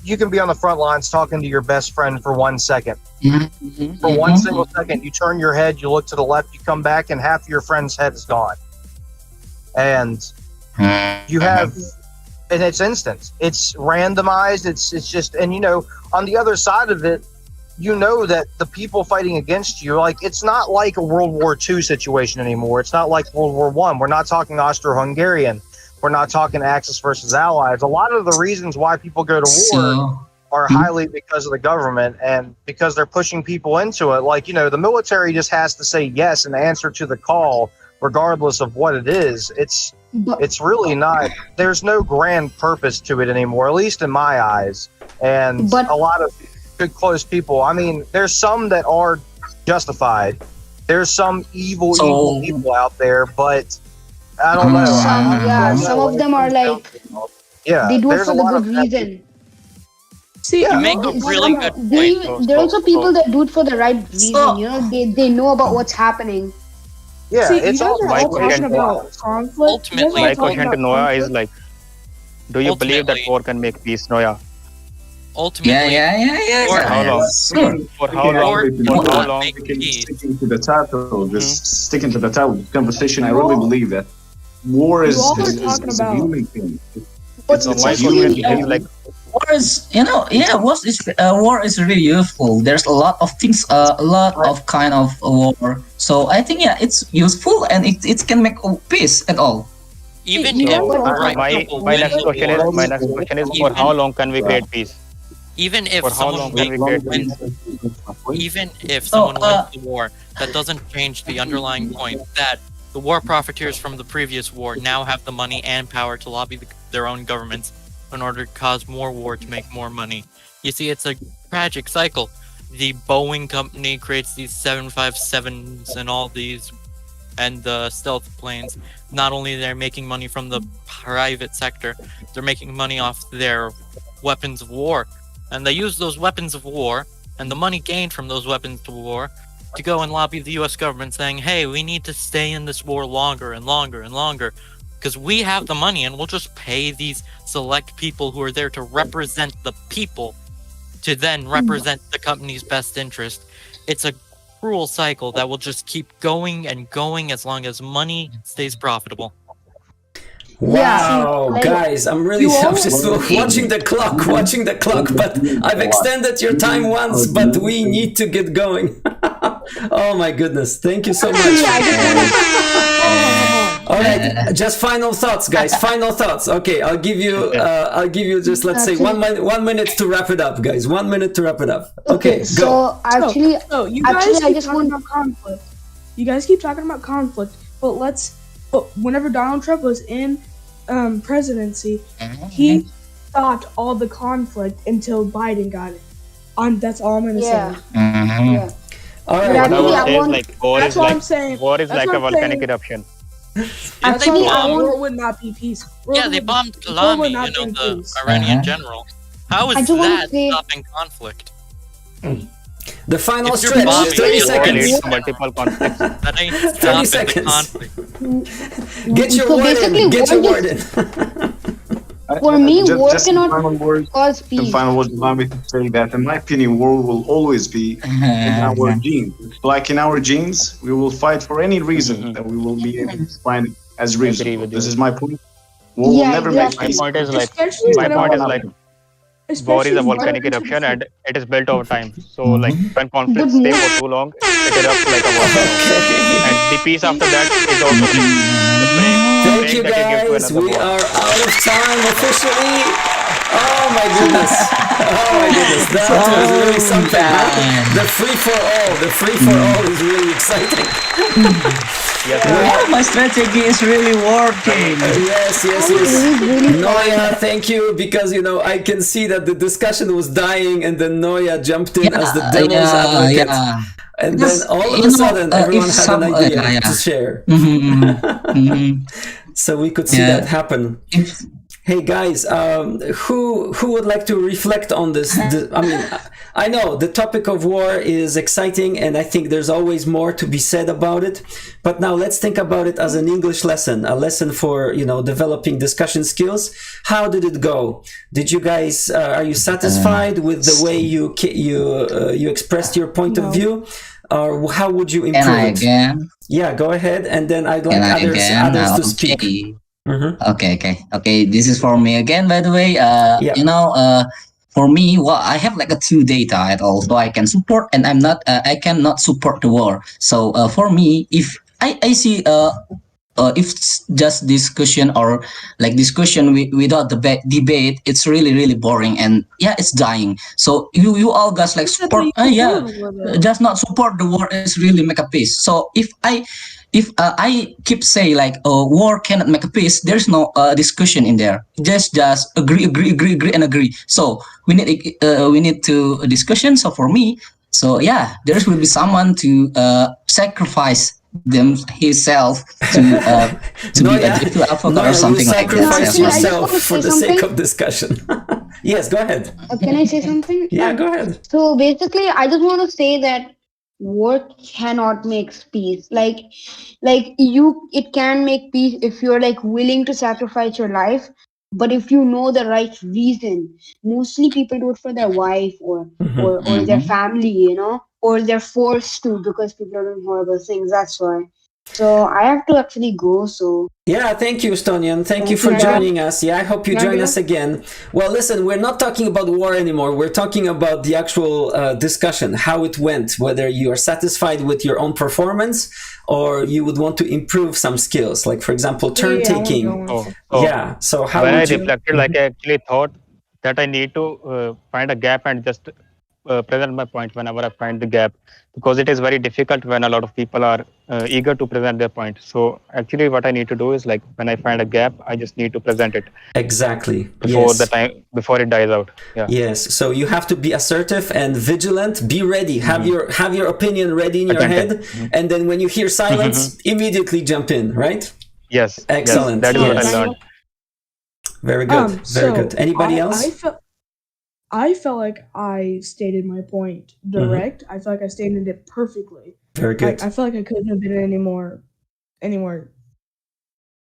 [SPEAKER 19] you can be on the front lines talking to your best friend for 1 second. For one single second, you turn your head, you look to the left, you come back, and half your friend's head is gone. And you have, and it's instant. It's randomized. It's just, and you know, on the other side of it, you know that the people fighting against you, like, it's not like a World War II situation anymore. It's not like World War I. We're not talking Austro-Hungarian. We're not talking Axis versus Allies. A lot of the reasons why people go to war are highly because of the government and because they're pushing people into it. Like, you know, the military just has to say yes and answer to the call, regardless of what it is. It's really not, there's no grand purpose to it anymore, at least in my eyes. And a lot of good close people, I mean, there's some that are justified. There's some evil people out there, but I don't know.
[SPEAKER 18] Some of them are like, they do it for the good reason.
[SPEAKER 17] See, you make a really good point.
[SPEAKER 18] There are also people that do it for the right reason. You know, they know about what's happening.
[SPEAKER 19] Yeah,
[SPEAKER 16] see,
[SPEAKER 19] it's all
[SPEAKER 16] my question about conflict.
[SPEAKER 17] Ultimately,
[SPEAKER 11] my question to Noah is like, do you believe that war can make peace, Noah?
[SPEAKER 17] Ultimately,
[SPEAKER 11] For how long? For how long? For how long?
[SPEAKER 14] Sticking to the title, just sticking to the title of the conversation, I really believe that war is a human thing. It's a human thing.
[SPEAKER 6] Like, war is, war is really useful. There's a lot of things, a lot of kind of war. So I think it's useful and it can make peace at all.
[SPEAKER 17] Even
[SPEAKER 11] my next question is for how long can we create peace?
[SPEAKER 17] Even if someone wins the war, that doesn't change the underlying point that the war profiteers from the previous war now have the money and power to lobby their own governments in order to cause more war to make more money. You see, it's a tragic cycle. The Boeing company creates these 757s and all these, and the stealth planes. Not only they're making money from the private sector, they're making money off their weapons of war. And they use those weapons of war and the money gained from those weapons of war to go and lobby the US government saying, hey, we need to stay in this war longer and longer and longer because we have the money and we'll just pay these select people who are there to represent the people to then represent the company's best interest. It's a cruel cycle that will just keep going and going as long as money stays profitable.
[SPEAKER 1] Wow, guys, I'm just watching the clock, but I've extended your time once, but we need to get going. Oh my goodness, thank you so much. All right, just final thoughts, guys. Final thoughts. Okay, I'll give you just, let's say 1 minute to wrap it up, guys. 1 minute to wrap it up. Okay, go.
[SPEAKER 16] So you guys keep talking about conflict. You guys keep talking about conflict, but whenever Donald Trump was in presidency, he stopped all the conflict until Biden got it. That's all I'm gonna say.
[SPEAKER 18] Yeah.
[SPEAKER 1] All
[SPEAKER 11] right.
[SPEAKER 16] That's what I'm saying.
[SPEAKER 11] War is like a volcanic eruption.
[SPEAKER 16] Actually, war would not be peaceful.
[SPEAKER 17] They bombed Kalami, the Iranian general. How is that stopping conflict?
[SPEAKER 1] The final stretch, 30 seconds.
[SPEAKER 11] Multiple conflicts.
[SPEAKER 17] That ain't
[SPEAKER 1] 30 seconds. Get your word in.
[SPEAKER 18] For me, war cannot cause peace.
[SPEAKER 14] The final word allow me to say that, in my opinion, war will always be in our genes. It's like in our genes, we will fight for any reason that we will be able to find as reasonable. This is my point. War will never make peace.
[SPEAKER 11] My point is war is a volcanic eruption and it is built over time. So like when conflicts stay for too long, it erupts like a volcano. And the peace after that is also the break.
[SPEAKER 1] Thank you guys. We are out of time officially. Oh my goodness. That was really something. The free for all is really exciting.
[SPEAKER 6] Yeah, my strategy is really working.
[SPEAKER 1] Yes. Noya, thank you, because I can see that the discussion was dying, and then Noya jumped in as the devil's advocate.
[SPEAKER 6] Yeah.
[SPEAKER 1] And
[SPEAKER 6] Because,
[SPEAKER 1] then all of a sudden, everyone had an idea to share. So we could see that happen. Hey guys, who would like to reflect on this? I know the topic of war is exciting, and I think there's always more to be said about it. But now let's think about it as an English lesson, a lesson for developing discussion skills. How did it go? Did you guys are you satisfied with the way you expressed your point of view, or how would you improve it?
[SPEAKER 6] Again?
[SPEAKER 1] Yeah, go ahead, and then I'd like others to speak.
[SPEAKER 6] Okay. This is for me again, by the way. For me, I have like a two data at all, so I can support, and I cannot support the war. So for me, if I see if it's just discussion or like discussion without debate, it's really boring, and it's dying. So you all guys like support, just not support the war is really make a peace. So if I keep say like war cannot make a peace, there's no discussion in there. Just agree and agree. So we need to a discussion. So for me, there will be someone to sacrifice himself to be a digital advocate or something like that.
[SPEAKER 1] Sacrifice yourself for the sake of discussion. Yes, go ahead.
[SPEAKER 18] Can I say something?
[SPEAKER 1] Yeah, go ahead.
[SPEAKER 18] So basically, I just want to say that war cannot make peace. It can make peace if you're like willing to sacrifice your life. But if you know the right reason, mostly people do it for their wife or their family, or they're forced to because people are doing horrible things. That's why. So I have to actually go. So
[SPEAKER 1] yeah, thank you, Stonian. Thank you for joining us. Yeah, I hope you join us again. Well, listen, we're not talking about war anymore. We're talking about the actual discussion, how it went, whether you are satisfied with your own performance or you would want to improve some skills, like for example, turn taking. So how
[SPEAKER 11] when I
[SPEAKER 1] would you...
[SPEAKER 11] reflected, like I actually thought that I need to find a gap and just present my point whenever I find the gap, because it is very difficult when a lot of people are eager to present their point. So actually what I need to do is like when I find a gap, I just need to present it
[SPEAKER 1] exactly
[SPEAKER 11] before it dies out.
[SPEAKER 1] Yes, so you have to be assertive and vigilant. Be ready, have your opinion ready in your head, and then when you hear silence, immediately jump in, right?
[SPEAKER 11] Yes,
[SPEAKER 1] excellent.
[SPEAKER 11] That is what I learned.
[SPEAKER 1] Very good. Very good. Anybody else?
[SPEAKER 16] I felt like I stated my point direct. I felt like I stated it perfectly.
[SPEAKER 1] Very good.
[SPEAKER 16] I felt like I couldn't have been any more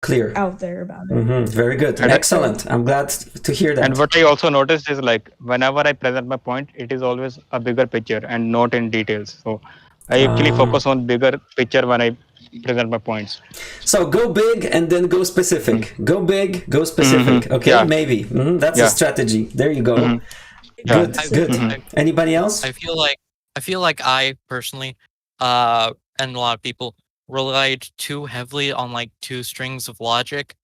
[SPEAKER 1] clear
[SPEAKER 16] out there about it.
[SPEAKER 1] Very good. Excellent. I'm glad to hear that.
[SPEAKER 11] And what I also noticed is like whenever I present my point, it is always a bigger picture and not in details. So I actually focus on bigger picture when I present my points.
[SPEAKER 1] So go big and then go specific. Go big, go specific. Okay, maybe. That's a strategy. There you go. Good. Anybody else?
[SPEAKER 17] I feel like I personally, and a lot of people relied too heavily on like two strings of logic.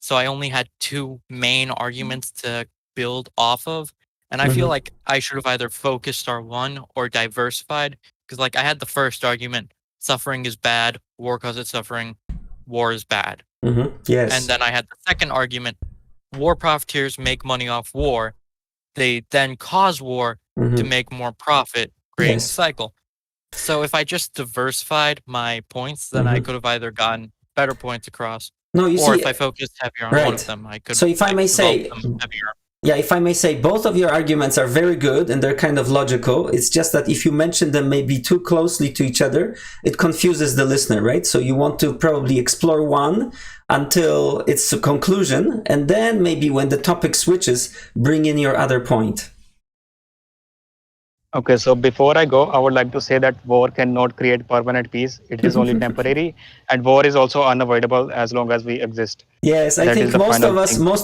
[SPEAKER 17] So I only had two main arguments to build off of. And I feel like I should have either focused on one or diversified. Because like I had the first argument, suffering is bad, war causes suffering, war is bad.
[SPEAKER 1] Yes.
[SPEAKER 17] And then I had the second argument, war profiteers make money off war. They then cause war to make more profit, creating a cycle. So if I just diversified my points, then I could have either gotten better points across, if I focused heavier on one of them, I could.
[SPEAKER 1] So if I may say, if I may say, both of your arguments are very good and they're kind of logical. It's just that if you mention them maybe too closely to each other, it confuses the listener, right? So you want to probably explore one until it's a conclusion, and then maybe when the topic switches, bring in your other point.
[SPEAKER 11] Okay, so before I go, I would like to say that war cannot create permanent peace. It is only temporary, and war is also unavoidable as long as we exist.
[SPEAKER 1] Yes, I think most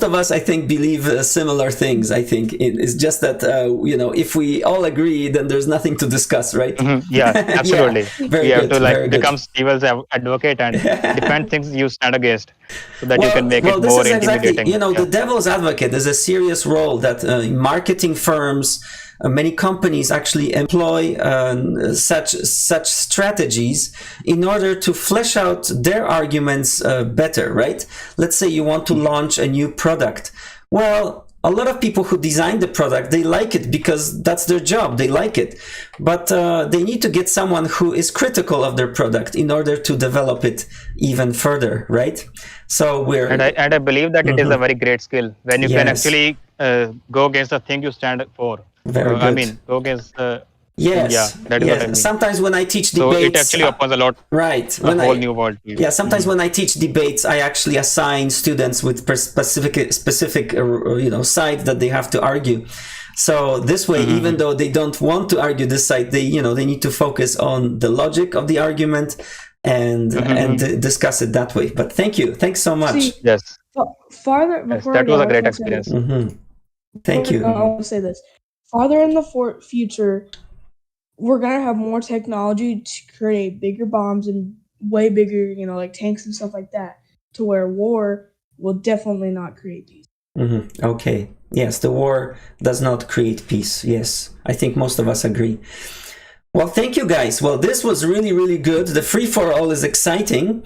[SPEAKER 1] of us, I think, believe similar things. I think it's just that if we all agree, then there's nothing to discuss, right?
[SPEAKER 11] Yeah, absolutely.
[SPEAKER 1] Very
[SPEAKER 11] we have
[SPEAKER 1] good,
[SPEAKER 11] to
[SPEAKER 1] very
[SPEAKER 11] become devil's advocate and defend things you stand against, so that you can make it more intimidating.
[SPEAKER 1] The devil's advocate is a serious role that marketing firms, many companies actually employ such strategies in order to flesh out their arguments better, right? Let's say you want to launch a new product. Well, a lot of people who design the product, they like it because that's their job. They like it. But they need to get someone who is critical of their product in order to develop it even further, right? So we're...
[SPEAKER 11] And I believe that it is a very great skill when you can
[SPEAKER 1] Yes.
[SPEAKER 11] actually go against the thing you stand for.
[SPEAKER 1] Very
[SPEAKER 11] I
[SPEAKER 1] good.
[SPEAKER 11] mean, go against
[SPEAKER 1] Yes.
[SPEAKER 11] yeah, that is what I mean.
[SPEAKER 1] Sometimes when I teach
[SPEAKER 11] So
[SPEAKER 1] debates,
[SPEAKER 11] it actually opens a lot,
[SPEAKER 1] right?
[SPEAKER 11] a whole new world. to you.
[SPEAKER 1] Yeah, sometimes when I teach debates, I actually assign students with specific side that they have to argue. So this way, even though they don't want to argue this side, they need to focus on the logic of the argument and discuss it that way. But thanks so much.
[SPEAKER 16] See,
[SPEAKER 11] Yes.
[SPEAKER 16] Farther,
[SPEAKER 11] Yes,
[SPEAKER 16] before
[SPEAKER 11] that
[SPEAKER 16] I
[SPEAKER 11] was
[SPEAKER 16] go,
[SPEAKER 11] a
[SPEAKER 16] I
[SPEAKER 11] great
[SPEAKER 16] just wanna say
[SPEAKER 11] experience.
[SPEAKER 16] this.
[SPEAKER 1] Thank you.
[SPEAKER 16] I want to say this. Farther in the future, we're gonna have more technology to create bigger bombs and way bigger, like tanks and stuff like that, to where war will definitely not create peace.
[SPEAKER 1] Okay. Yes, the war does not create peace. Yes, I think most of us agree. Well, thank you guys. Well, this was really, really good. The free-for-all is exciting.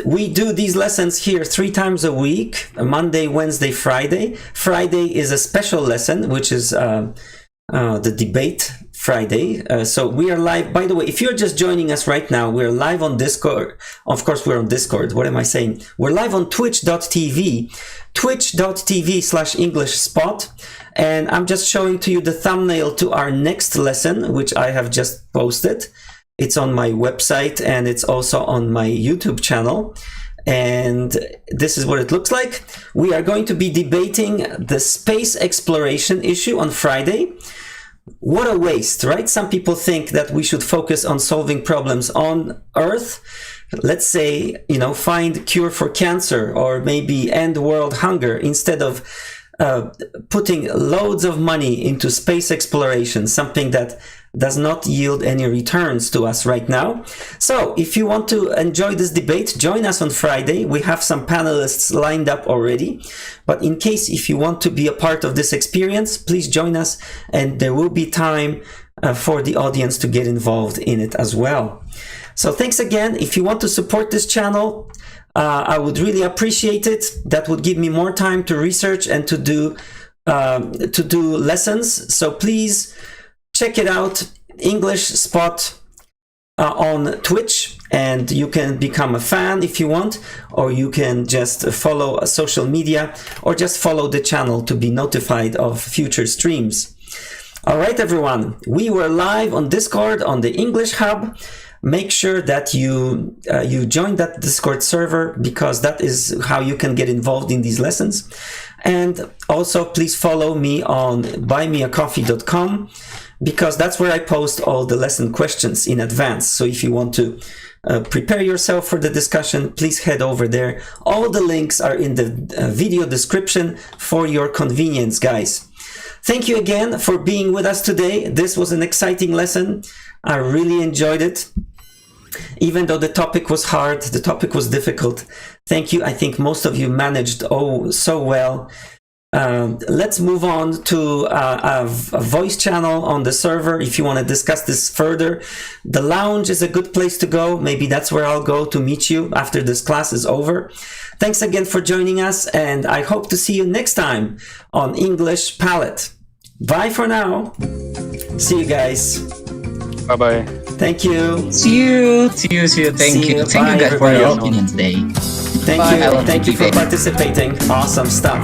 [SPEAKER 1] We do these lessons here 3 times a week, Monday, Wednesday, Friday. Friday is a special lesson, which is the debate Friday. So we are live. By the way, if you're just joining us right now, we're live on Discord. Of course, we're on Discord. What am I saying? We're live on twitch.tv, twitch.tv/English Spot. And I'm just showing to you the thumbnail to our next lesson, which I have just posted. It's on my website and it's also on my YouTube channel. And this is what it looks like. We are going to be debating the space exploration issue on Friday. What a waste, right? Some people think that we should focus on solving problems on Earth. Let's say, find cure for cancer or maybe end world hunger instead of putting loads of money into space exploration, something that does not yield any returns to us right now. So if you want to enjoy this debate, join us on Friday. We have some panelists lined up already. But in case if you want to be a part of this experience, please join us and there will be time for the audience to get involved in it as well. So thanks again. If you want to support this channel, I would really appreciate it. That would give me more time to research and to do lessons. So please check it out, English Spot on Twitch, and you can become a fan if you want, or you can just follow social media, or just follow the channel to be notified of future streams. All right, everyone, we were live on Discord on the English Hub. Make sure that you join that Discord server, because that is how you can get involved in these lessons. And also please follow me on buymeacoffee.com, because that's where I post all the lesson questions in advance. So if you want to prepare yourself for the discussion, please head over there. All the links are in the video description for your convenience, guys. Thank you again for being with us today. This was an exciting lesson. I really enjoyed it. Even though the topic was hard, the topic was difficult. Thank you. I think most of you managed so well. Let's move on to a voice channel on the server if you want to discuss this further. The lounge is a good place to go. Maybe that's where I'll go to meet you after this class is over. Thanks again for joining us, and I hope to see you next time on English Palette. Bye for now. See you guys.
[SPEAKER 11] Bye-bye.
[SPEAKER 1] Thank you.
[SPEAKER 6] See you. Thank you. Thank you guys for your opinion today.
[SPEAKER 1] Thank you for participating. Awesome stuff.